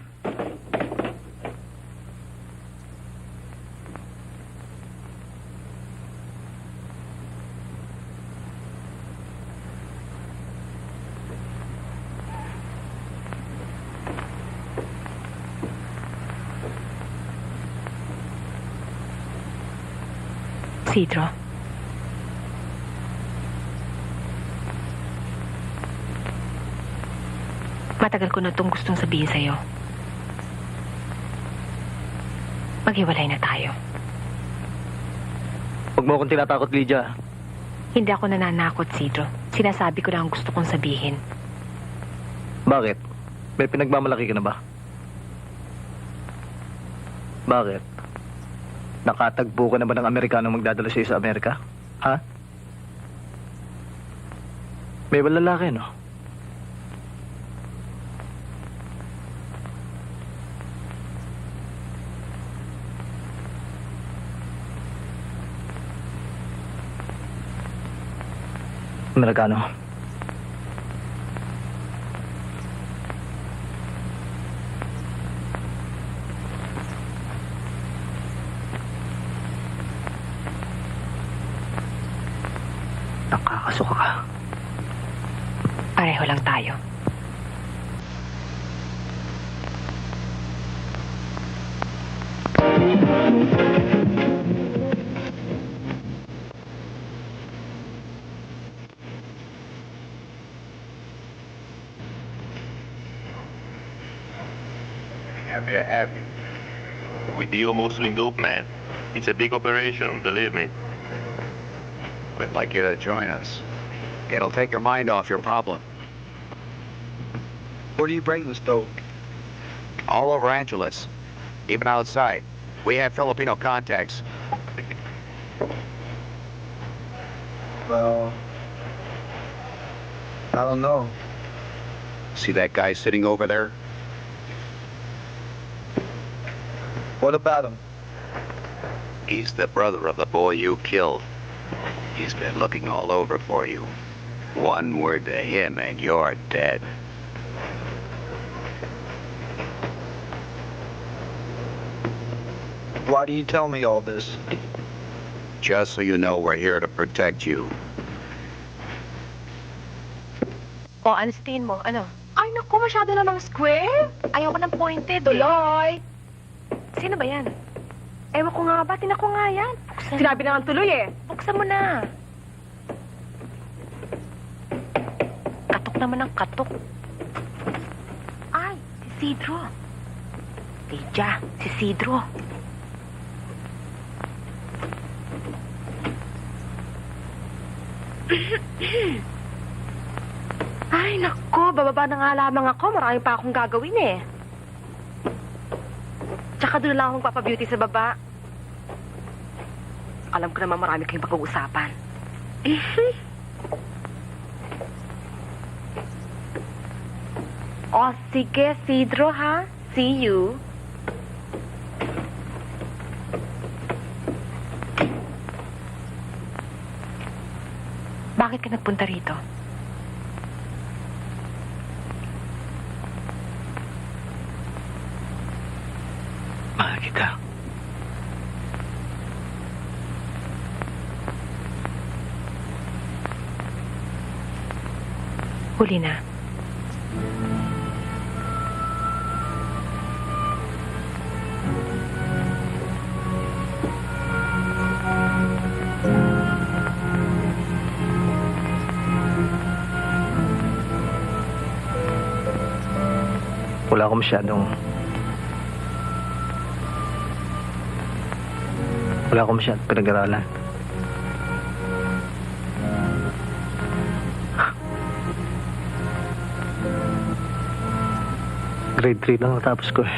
Citro. Matagal ko na itong gustong sabihin sa'yo. Maghiwalay na tayo. Huwag mo akong tinatakot, Lydia. Hindi ako nananakot, Citro. Sinasabi ko lang ang gusto kong sabihin. Bakit? May pinagmamalaki ka na ba? Bakit? Nakatagpo ka na ba ng Amerikano magdadala sa'yo sa Amerika? Ha? May ibang lalaki, no? Amerikano. Nakakasuka ka. Pareho lang tayo. Have you? We deal mostly dope, man. It's a big operation, believe me. We'd like you to join us. It'll take your mind off your problem. Where do you bring this dope? All over Angeles, even outside. We have Filipino contacts. Well, I don't know. See that guy sitting over there? What about him? He's the brother of the boy you killed. He's been looking all over for you. One word to him and you're dead. Why do you tell me all this? Just so you know we're here to protect you. O, ano sa tingin mo? Ano? Ay, naku, masyado namang square. Ayoko ng pointed. Tuloy! Sino ba yan? Ewan ko nga ba, tinak ko nga yan. Buksan. Sinabi na nga tuloy eh. Buksan mo na. Katok naman ang katok. Ay, si Sidro. Lydia, si Sidro. Ay, nako, bababa na nga lamang ako. Marami pa akong gagawin eh. Tsaka doon lang akong papabeauty sa baba. Alam ko naman marami kayong pag-uusapan. O, sige, Sidro, ha? See you. Bakit ka nagpunta rito? Mahal kita. Huli na. Wala akong masyadong... Wala akong masyadong pinag-aralan. Grade 3 lang natapos ko eh.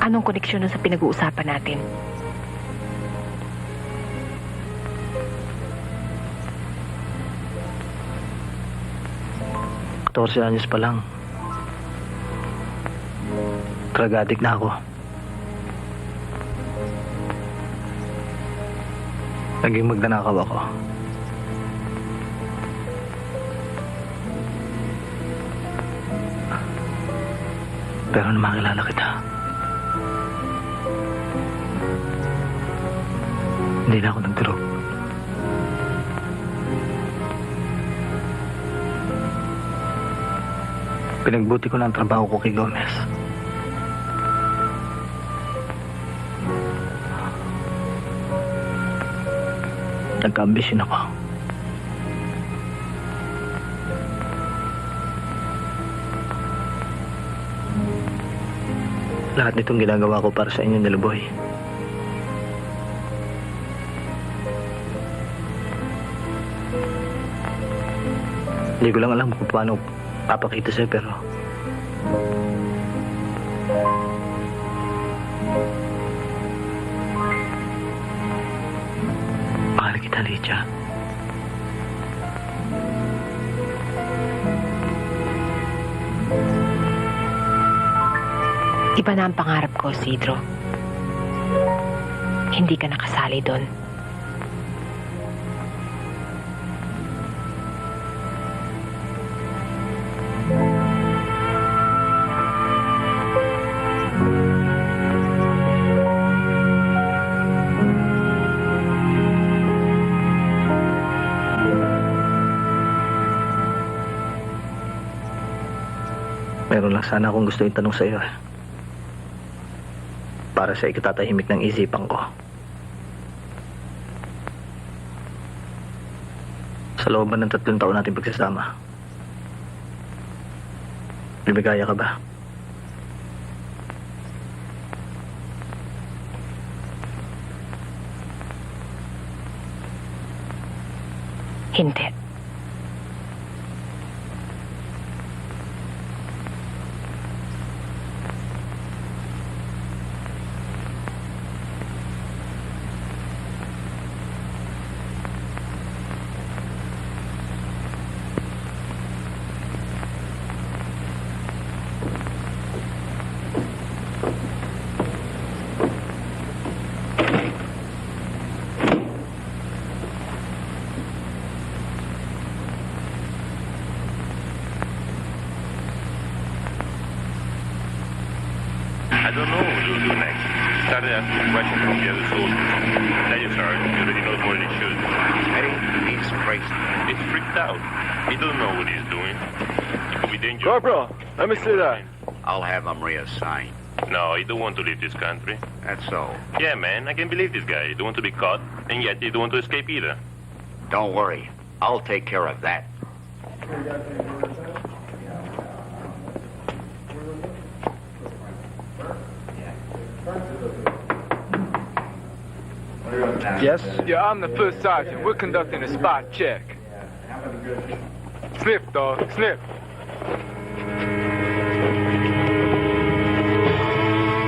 Anong koneksyon nun sa pinag-uusapan natin? Torse anyos pa lang. Drug addict na ako. Naging magnanakaw ako. Pero nung makilala kita, hindi na ako nagdurog. Pinagbuti ko na ang trabaho ko kay Gomez. Nagka-ambisyon ako. Lahat nitong ginagawa ko para sa inyo, Niluboy. Hindi ko lang alam kung paano papakita sa'yo, pero... mahal kita, Lydia. Iba na ang pangarap ko, Sidro. Hindi ka nakasali doon. Meron lang sana akong gusto itanong sa iyo. Para sa ikatatahimik ng isipan ko. Sa looban ng 3 taon natin pagsasama, lumigaya ka ba? Hindi. I don't know what you'll do next. Started asking questions from the other soldiers. Now you start, you already know more than you should. Hey, he's crazy. He's freaked out. He doesn't know what he's doing. It could be dangerous. Corporal, let me see that. I'll have Maria sign. No, he don't want to leave this country. That's so. Yeah, man, I can believe this guy. He don't want to be caught, and yet he don't want to escape either. Don't worry. I'll take care of that. Yes? Yeah, I'm the first sergeant. We're conducting a spot check. Sniff, dog. Sniff.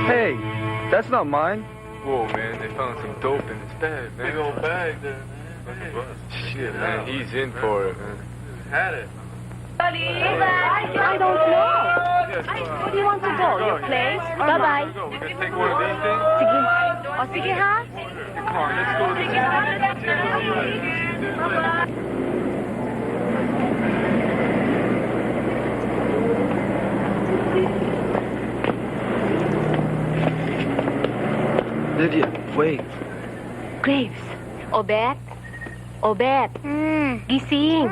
Hey, that's not mine. Whoa, man, they found some dope in his bag, man. Big old bag there, man. Shit, man, he's in for it, man. Had it. I don't know. Where do you want to go? Your place? Bye-bye. We're gonna take one of these things. Sige. O, sige ha? Come on, let's go to the Lydia, wait. Graves. Obet? Obet. Gising.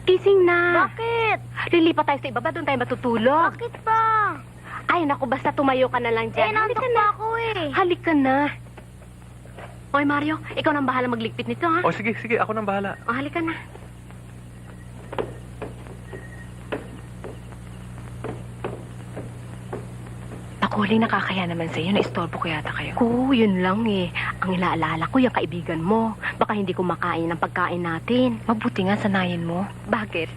Gising na. Bakit? Lilipat tayo sa ibaba, doon tayo matutulog. Bakit ba? Ay, naku, basta tumayo ka na lang dyan. Nandito na ako eh. Halika na. Oy, Mario, ikaw nang bahala magligpit nito, ha? O sige, sige, ako nang bahala. O, halika na. Nakuling nakakaya naman sa'yo, na-istorbo ko yata kayo. Oo, yun lang eh. Ang ilaalala ko, yung kaibigan mo. Baka hindi kumakain ng pagkain natin. Mabuti nga sanayin mo. Bakit?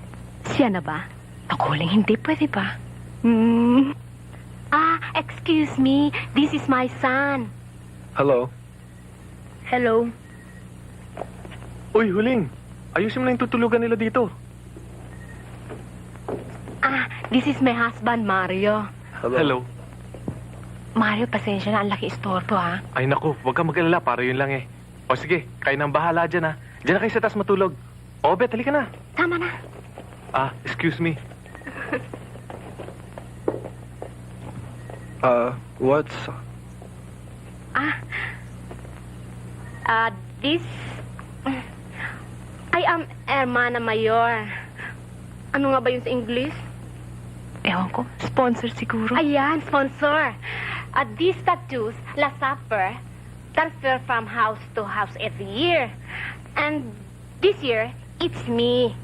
Siya na ba? Nakuling, hindi pwede ba? Excuse me. This is my son. Hello. Hello. Uy, Huling. Ayusin mo na yung tutulugan nila dito. This is my husband, Mario. Hello. Mario, pasensya na. Ang laki istorbo, ha? Ay, naku, huwag kang mag-alala. Para yun lang eh. O sige, kayo nang bahala dyan, ha? Diyan na kayo sa taas matulog. O, Bet, halika na. Tama na. Excuse me. What's... This... I am Hermana Mayor. Ano nga ba yun sa English? Ewan ko. Sponsor siguro. Ayan, sponsor. These tattoos, last supper, transfer from house to house every year. And this year, it's me.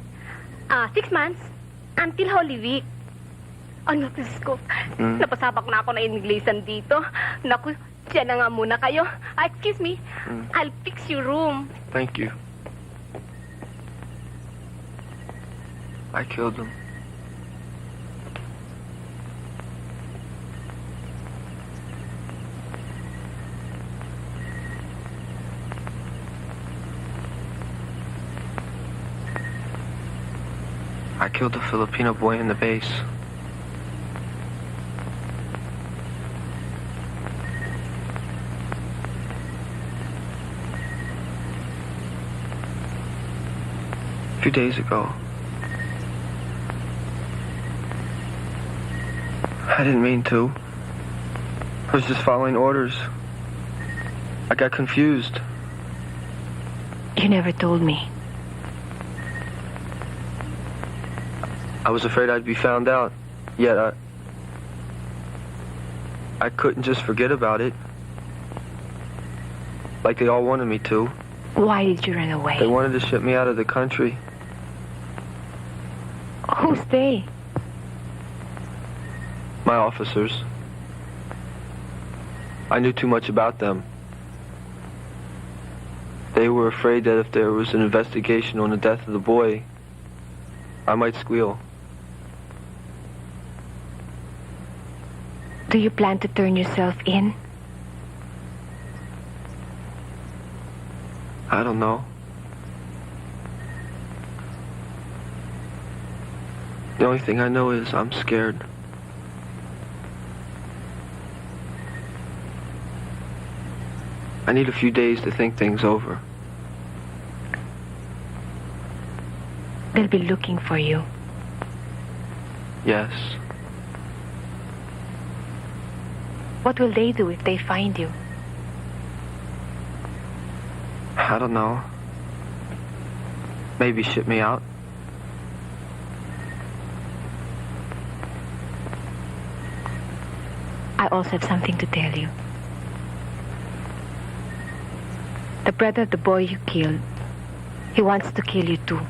6 months until Holy Week. Ano, Diyos ko. Napasabak na ako na Inglesan dito. Naku, siya na nga muna kayo. Excuse me. I'll fix your room. Thank you. I killed him. I killed the Filipino boy in the base. few days ago. I didn't mean to. I was just following orders. I got confused. You never told me. I was afraid I'd be found out. Yet I couldn't just forget about it. Like they all wanted me to. Why did you run away? They wanted to ship me out of the country. Who's they? My officers. I knew too much about them. They were afraid that if there was an investigation on the death of the boy, I might squeal. Do you plan to turn yourself in? I don't know. The only thing I know is I'm scared. I need a few days to think things over. They'll be looking for you. Yes. What will they do if they find you? I don't know. Maybe ship me out. I also have something to tell you. The brother of the boy you killed, he wants to kill you too.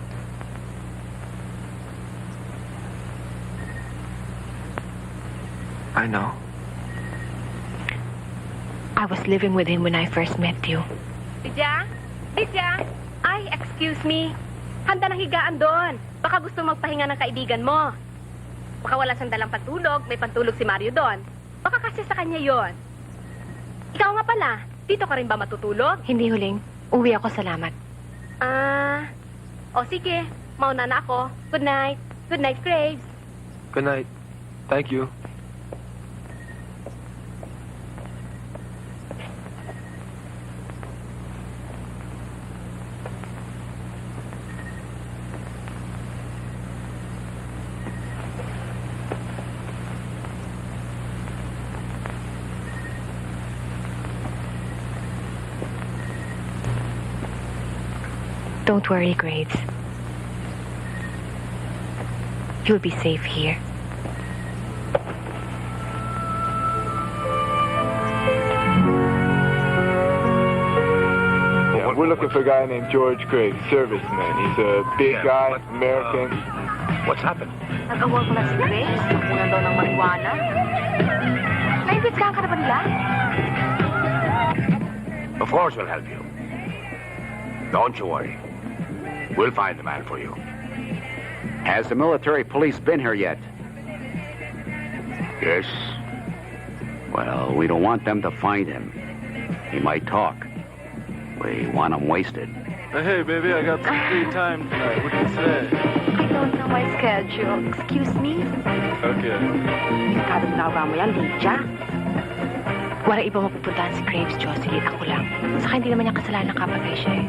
I know. I was living with him when I first met you. Lydia? Lydia? Ay, excuse me. Handa ng higaan doon. Baka gusto magpahinga ng kaibigan mo. Baka wala siyang dalang pantulog. May pantulog si Mario doon. Baka kasi sa kanya yon. Ikaw nga pala, dito ka rin ba matutulog? Hindi huling. Uwi ako, salamat. O sige. Mauna na ako. Good night. Good night, Graves. Good night. Thank you. Don't worry, Graves. You'll be safe here. Yeah, we're looking for a guy named George Graves, serviceman. He's a big guy, American. What's happened? Nag-award mo na si Grace. Nakunan daw ng marijuana. Naimbitahan ka na ba nila? Of course we'll help you. Don't you worry. We'll find the man for you. Has the military police been here yet? Yes? Well, we don't want them to find him. He might talk. We want him wasted. Hey, baby, I got some free time tonight. What do you say? I don't know my schedule. Excuse me? Okay. Delikado ginagawa mo yan, Lydia. Walang iba mapupuntahan si Graves, Jocelyn. Ako lang. Saka hindi naman niya kasalanan kapatay siya eh.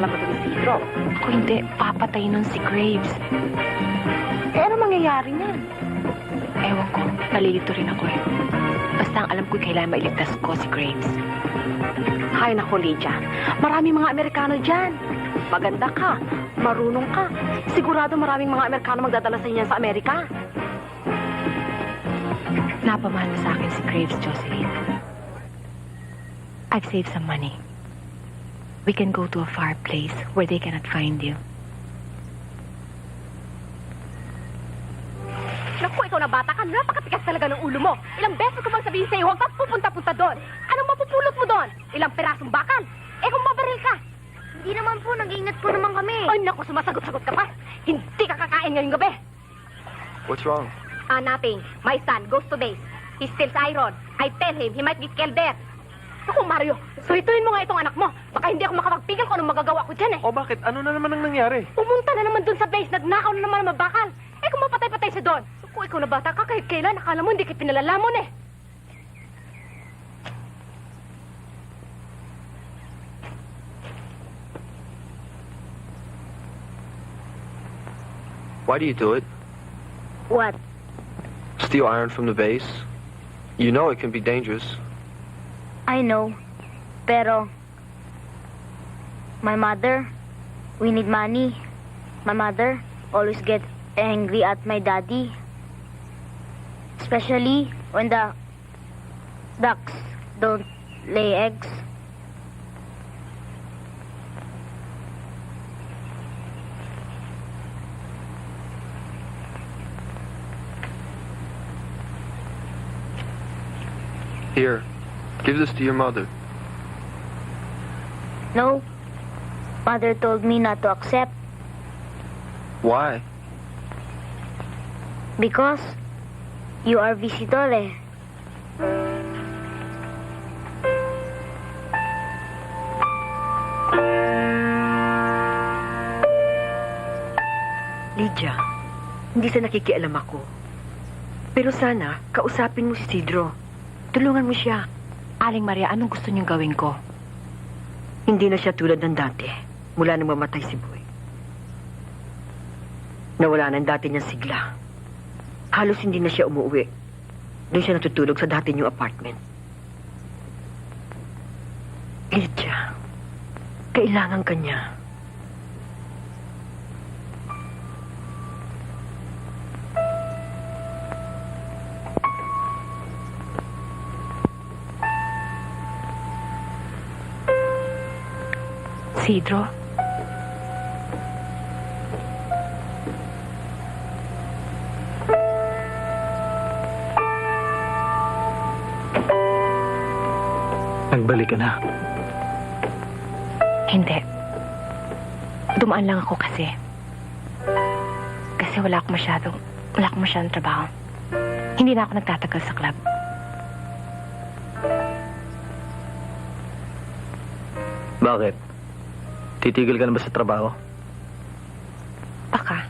Alam mo ito si Pedro. Ako hindi. Papatay nun si Graves. Eh, ano mangyayari niyan? Ewan ko. Nalilito rin ako eh. Basta ang alam ko kailangan mailigtas ko si Graves. Hay nako, Lydia. Maraming mga Amerikano dyan. Maganda ka. Marunong ka. Sigurado maraming mga Amerikano magdadala sa inyo sa Amerika. Napamahal mo sa akin si Graves, Jocelyn. I've saved some money. We can go to a far place where they cannot find you. Naku, ikaw na bata ka. Napakatigas talaga ng ulo mo. Ilang beses ko bang sabihin sa'yo, huwag kang pupunta-punta doon. Anong mapupulot mo doon? Ilang perasong bakal? Eh kung mabaril ka. Hindi naman po, nag-iingat po naman kami. Ay, naku, sumasagot-sagot ka pa. Hindi ka kakain ngayong gabi. What's wrong? Nothing. My son goes to base. He steals iron. I tell him he might get killed there. Naku, Mario, suhituin mo nga itong anak mo. Baka hindi ako makapagpigil kung anong magagawa ko dyan eh. O bakit? Ano na naman ang nangyari? Pumunta na naman dun sa base, nagnakaw na naman ang mabakal. Eh kung mapatay-patay siya doon. Kung ikaw na bata ka, kahit kailan, akala mo hindi kita pinalalamon eh. Why do you do it? What? Steal iron from the base? You know it can be dangerous. I know. Pero, my mother, we need money. My mother always get angry at my daddy. Especially when the ducks don't lay eggs. Here, give this to your mother. No. Mother told me not to accept Why? because you are visitor eh. Lydia, hindi sa nakikialam ako. Pero sana, kausapin mo si Sidro. Tulungan mo siya. Aling Maria, anong gusto niyong gawin ko? Hindi na siya tulad ng dati, mula nang mamatay si Boy. Nawala na ang dati niyang sigla. Halos hindi na siya umuwi. Doon siya natutulog sa dati niyong apartment. Lydia, kailangan ka niya. Sidro? Nagbalik ka na. Hindi. Dumaan lang ako kasi. Kasi wala akong masyadong trabaho. Hindi na ako nagtatagal sa club. Bakit? Titigil ka na ba sa trabaho? Baka.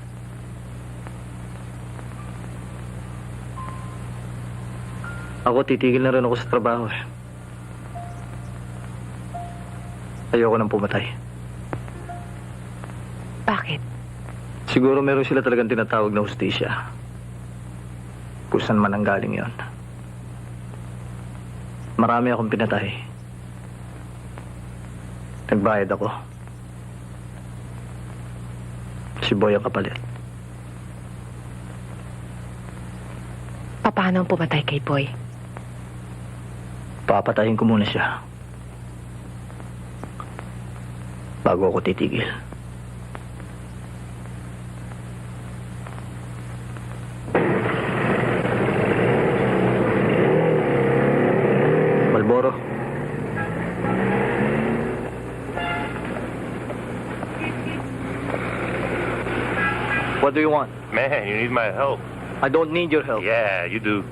Ako titigil na rin ako sa trabaho eh. Ayoko nang pumatay. Bakit? Siguro meron sila talagang tinatawag na hustisya. Kung saan man ang galing yon. Marami akong pinatay. Nagbayad ako. Si Boy ang kapalit. Paano ang pumatay kay Boy? Papatayin ko muna siya. Bago ako titigil. Malboro. What do you want? Man, you need my help. I don't need your help. Yeah, you do.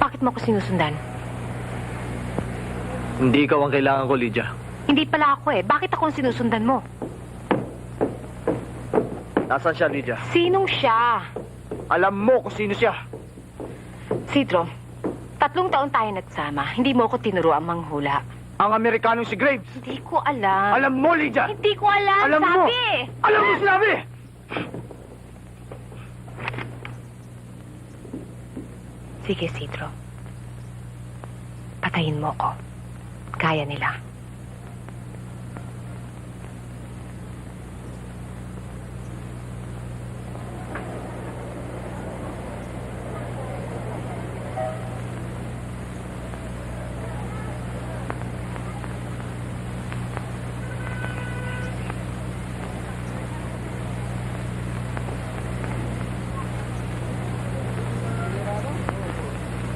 Bakit mo ako sinusundan? Hindi ikaw ang kailangan ko, Lydia. Hindi pala ako eh. Bakit ako ang sinusundan mo? Nasaan siya, Lydia? Sinong siya? Alam mo kung sino siya. Sidro, 3 taon tayo nagsama. Hindi mo ako tinuruan manghula. Ang Amerikanong si Graves. Hindi ko alam. Alam mo, Lydia. Hindi ko alam, Alam mo. sabi. Alam mo sinabi. Sige, Sidro. Patayin mo ko. Kaya nila.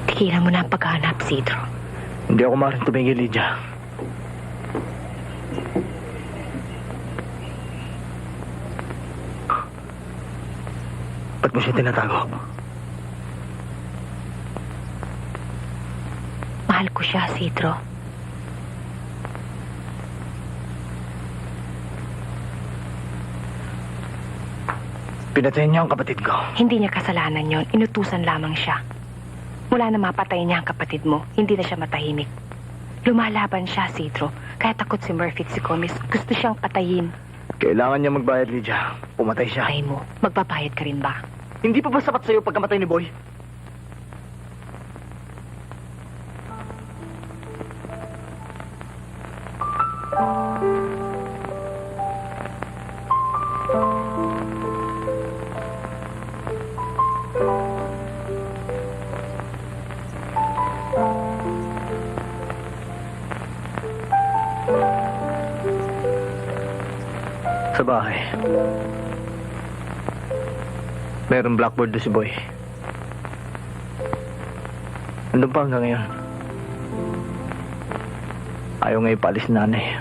Tigilan mo na ang paghahanap, Sidro. Hindi ako maaaring tumigil, Lydia. Ba't mo siya tinatago? Mahal ko siya, Citro. Pinatayin niya ang kapatid ko. Hindi niya kasalanan yon. Inutusan lamang siya. Mula na mapatay niya ang kapatid mo, hindi na siya matahimik. Lumalaban siya, Citro. Kaya takot si Murphy at si Gomez. Gusto siyang patayin. Kailangan niya magbayad, Lydia. Pumatay siya. Ay mo, magbabayad ka rin ba? Hindi pa ba sapat sa'yo pagkamatay ni Boy? Sa bahay. Merong blackboard doon si Boy. Andun pa hanggang ngayon. Ayaw nga ipaalis si nanay.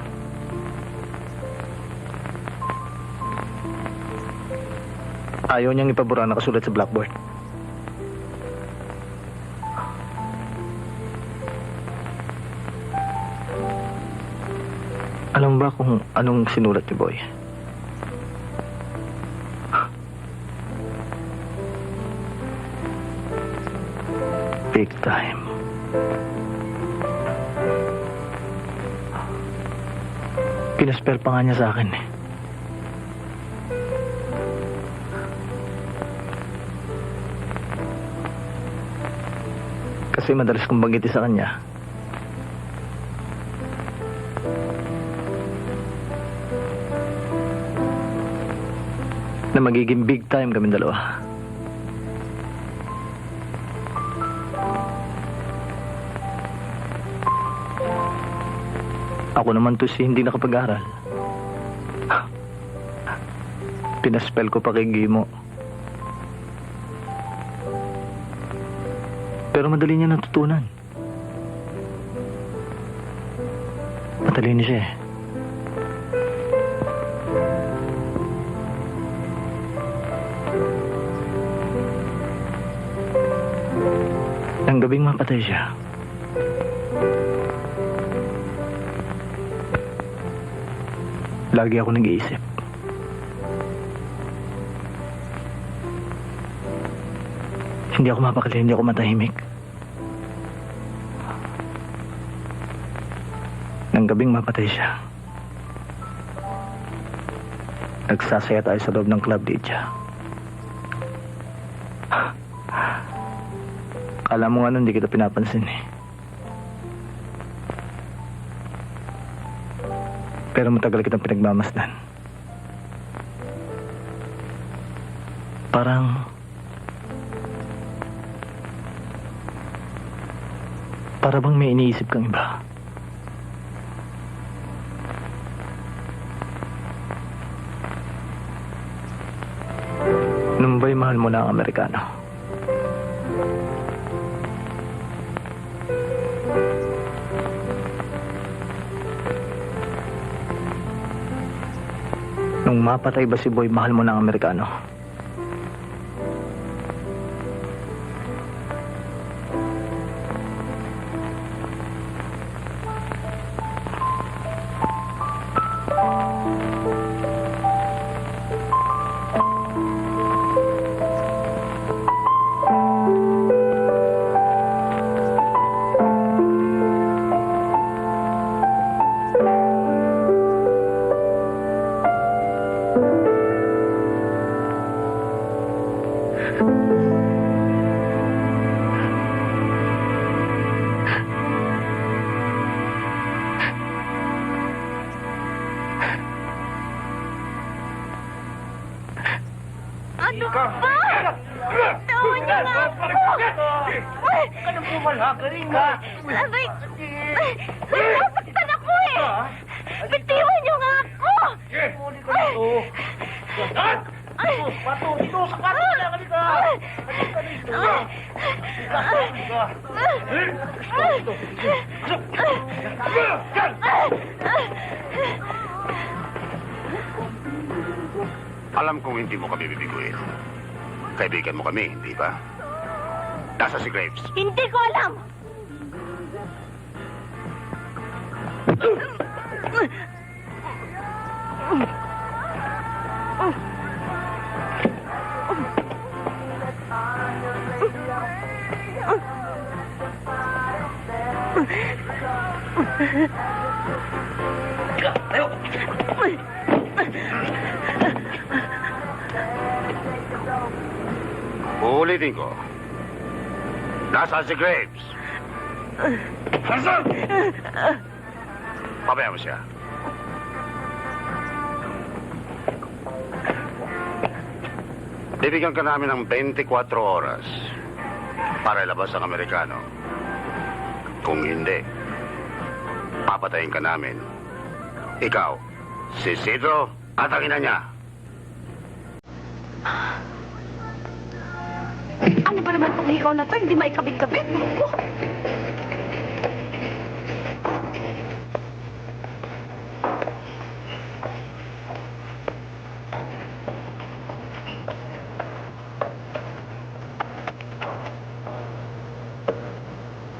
Ayaw niyang ipabura na nakasulat sa blackboard. Alam mo ba kung anong sinulat ni Boy? Big time. Pinaspell pa nga niya sa akin eh. Kasi madalas kong banggitin sa kanya. Na magiging big time kaming dalawa. Ako naman to si hindi nakapag-aral. Pinaspell ko pa kay Gimo. Pero madali niya natutunan. Matalino siya eh. Ang gabing mapatay siya. Lagi ako nag-iisip. Hindi ako mapakali, hindi ako matahimik. Nang gabing mapatay siya, nagsasaya tayo sa loob ng club, Lydia. Alam mo nga nun, hindi kita pinapansin eh. Pero matagal kitang pinagmamasdan. Para bang may iniisip kang iba. Nung ba'y mahal mo na ang Amerikano? Nung mapatay ba si Boy, mahal mo ng Amerikano? Ano ba? Tawan niyo nga ako! Ka nang pumalha ka rin nga! Aray! Nasasaktan ako eh! Bitiwan niyo nga ako! Pato, dito, sa kwarto na, halika! Halika dito! Alam kong hindi mo kami bibiguin. Kaibigan mo kami, hindi ba? Nasa si Graves. Hindi ko alam! Uulitin ko. Nasaan si Graves? Nasaan? Pabayaan mo siya. Bibigyan ka namin ng 24 oras para ilabas ang Amerikano. Kung hindi, papatayin ka namin. Ikaw, si Isidro at ang ina niya. Ano ba naman itong ikaw na to? Hindi maikabit-kabit. Oh.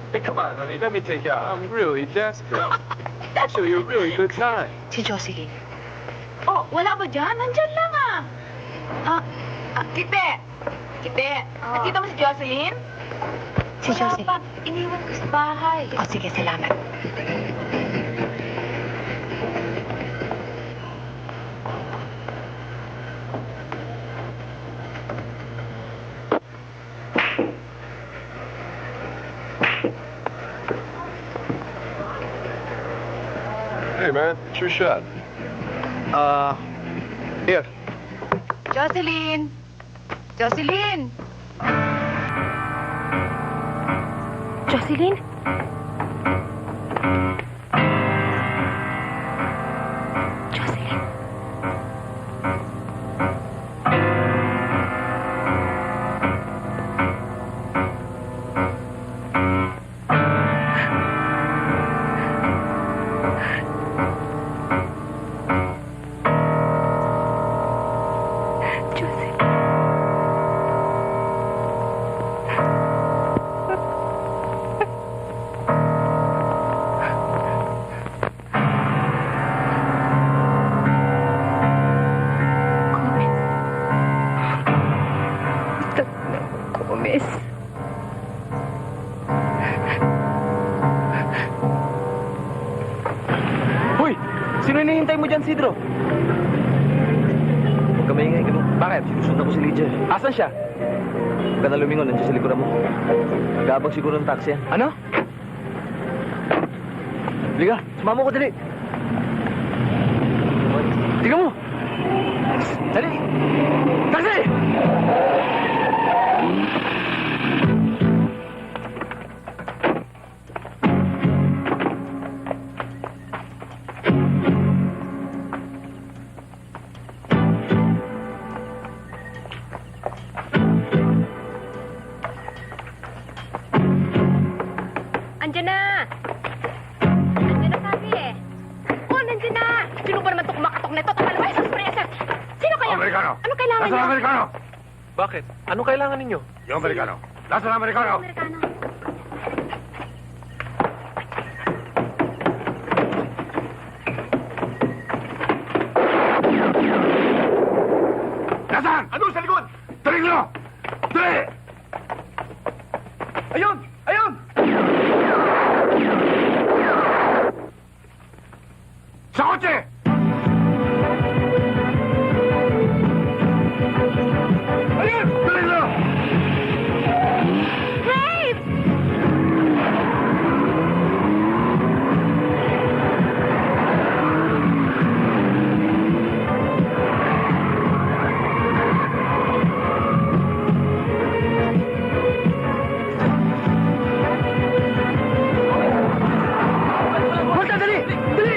Hey, come on, honey. Let me take you out. I'm really desperate. I'll show you a really good time. Si Jocelyn. Oh, wala ba dyan? Nandyan lang Kite! Kite! Nakita mo si Jocelyn? Si Jocelyn. Wala pa. Iniwan ko sa bahay. O, sige, salamat. Hey, man. It's your shot. Here. Jocelyn! Jocelyn! Jocelyn? Jocelyn? Gomez. Hoy! Sino hinihintay mo dyan, Sidro? Huwag ka maingay, ganun. Bakit? Sinusundan ko si Lydia. Asan siya? Huwag ka na lumingon, nandiyan sa likuran mo. Nag-aabang siguro ng taxi yan. Ano? Liga, sumama ko, dali. Tingnan mo! Dali! Taxi! Andiyan na! Andiyan na sabi eh. Oh, nandiyan na! Sino ba naman ito kumakatok nito? Tumalabay sa surpresa! Sino kaya? Amerikano! Ano kailangan Nasaan niya? ang Amerikano? Bakit? Anong kailangan ninyo? Yung Amerikano. Nasaan ang Amerikano? Amerikano. Nasaan? Ano sa likod? Tuloy nyo! Tuloy! Ayun! Ayun! Sa kotse! Ayun! Tuloy nyo! Graves! Basta, dali! Dali!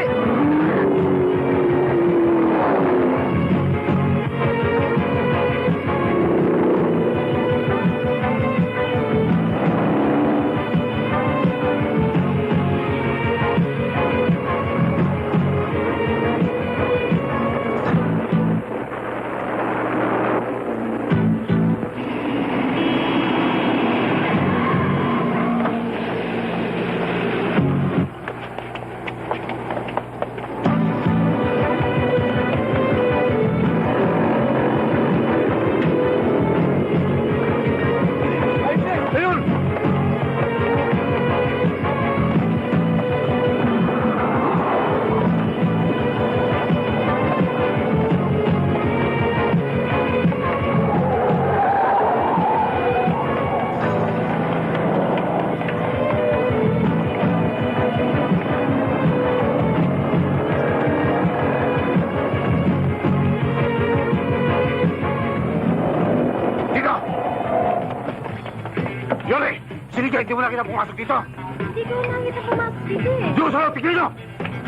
Kaya hindi mo na kita pumasok dito. Hindi ko na kita pumasok dito eh. Diyos, ano? Tignan nyo!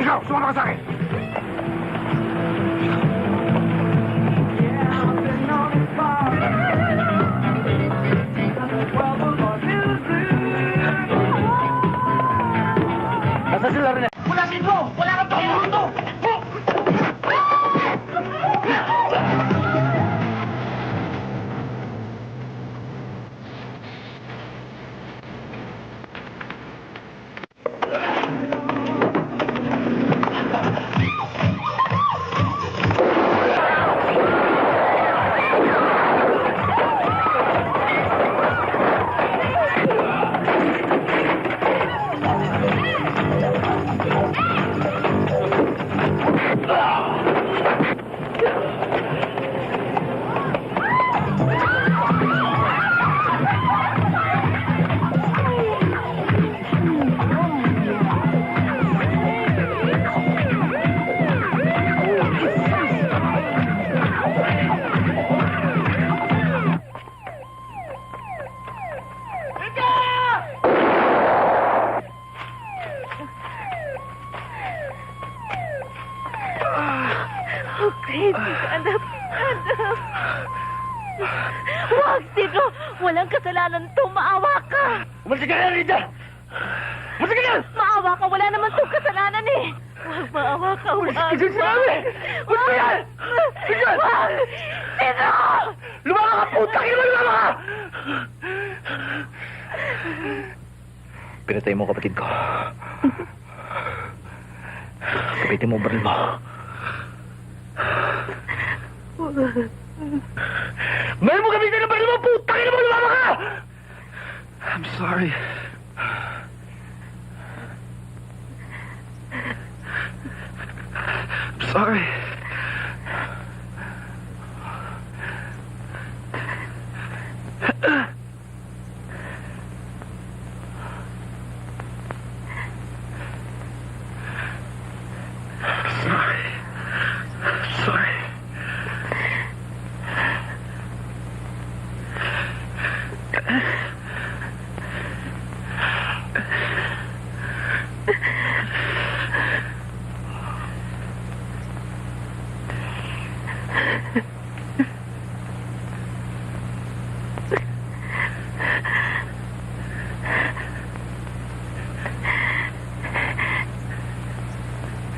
Ikaw, sumama ka sa akin! Nasa sila rin. Wala dito! Wala kang tumulong to! Oh, baby, anak. Huwag, Sidro! Walang kasalanan to. Maawa ka! Umalis ka na, Rita! Umalis ka na! Maawa ka! Wala naman tong kasalanan eh! Huwag, maawa ka! Huwag! Tigil sinabi! Huwag mo yan! Tigil! Huwag! Sidro! Lumama ka, puta! Lumama ka! Pinatay mo kapatid ko. Kapitin mo ang baril mo. Mahal mo gamitin ang baril mo, puta! Lumama ka! I'm sorry. I'm sorry. Sorry. Sorry.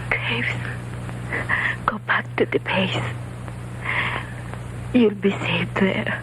Graves, go back to the base. You'll be safe there.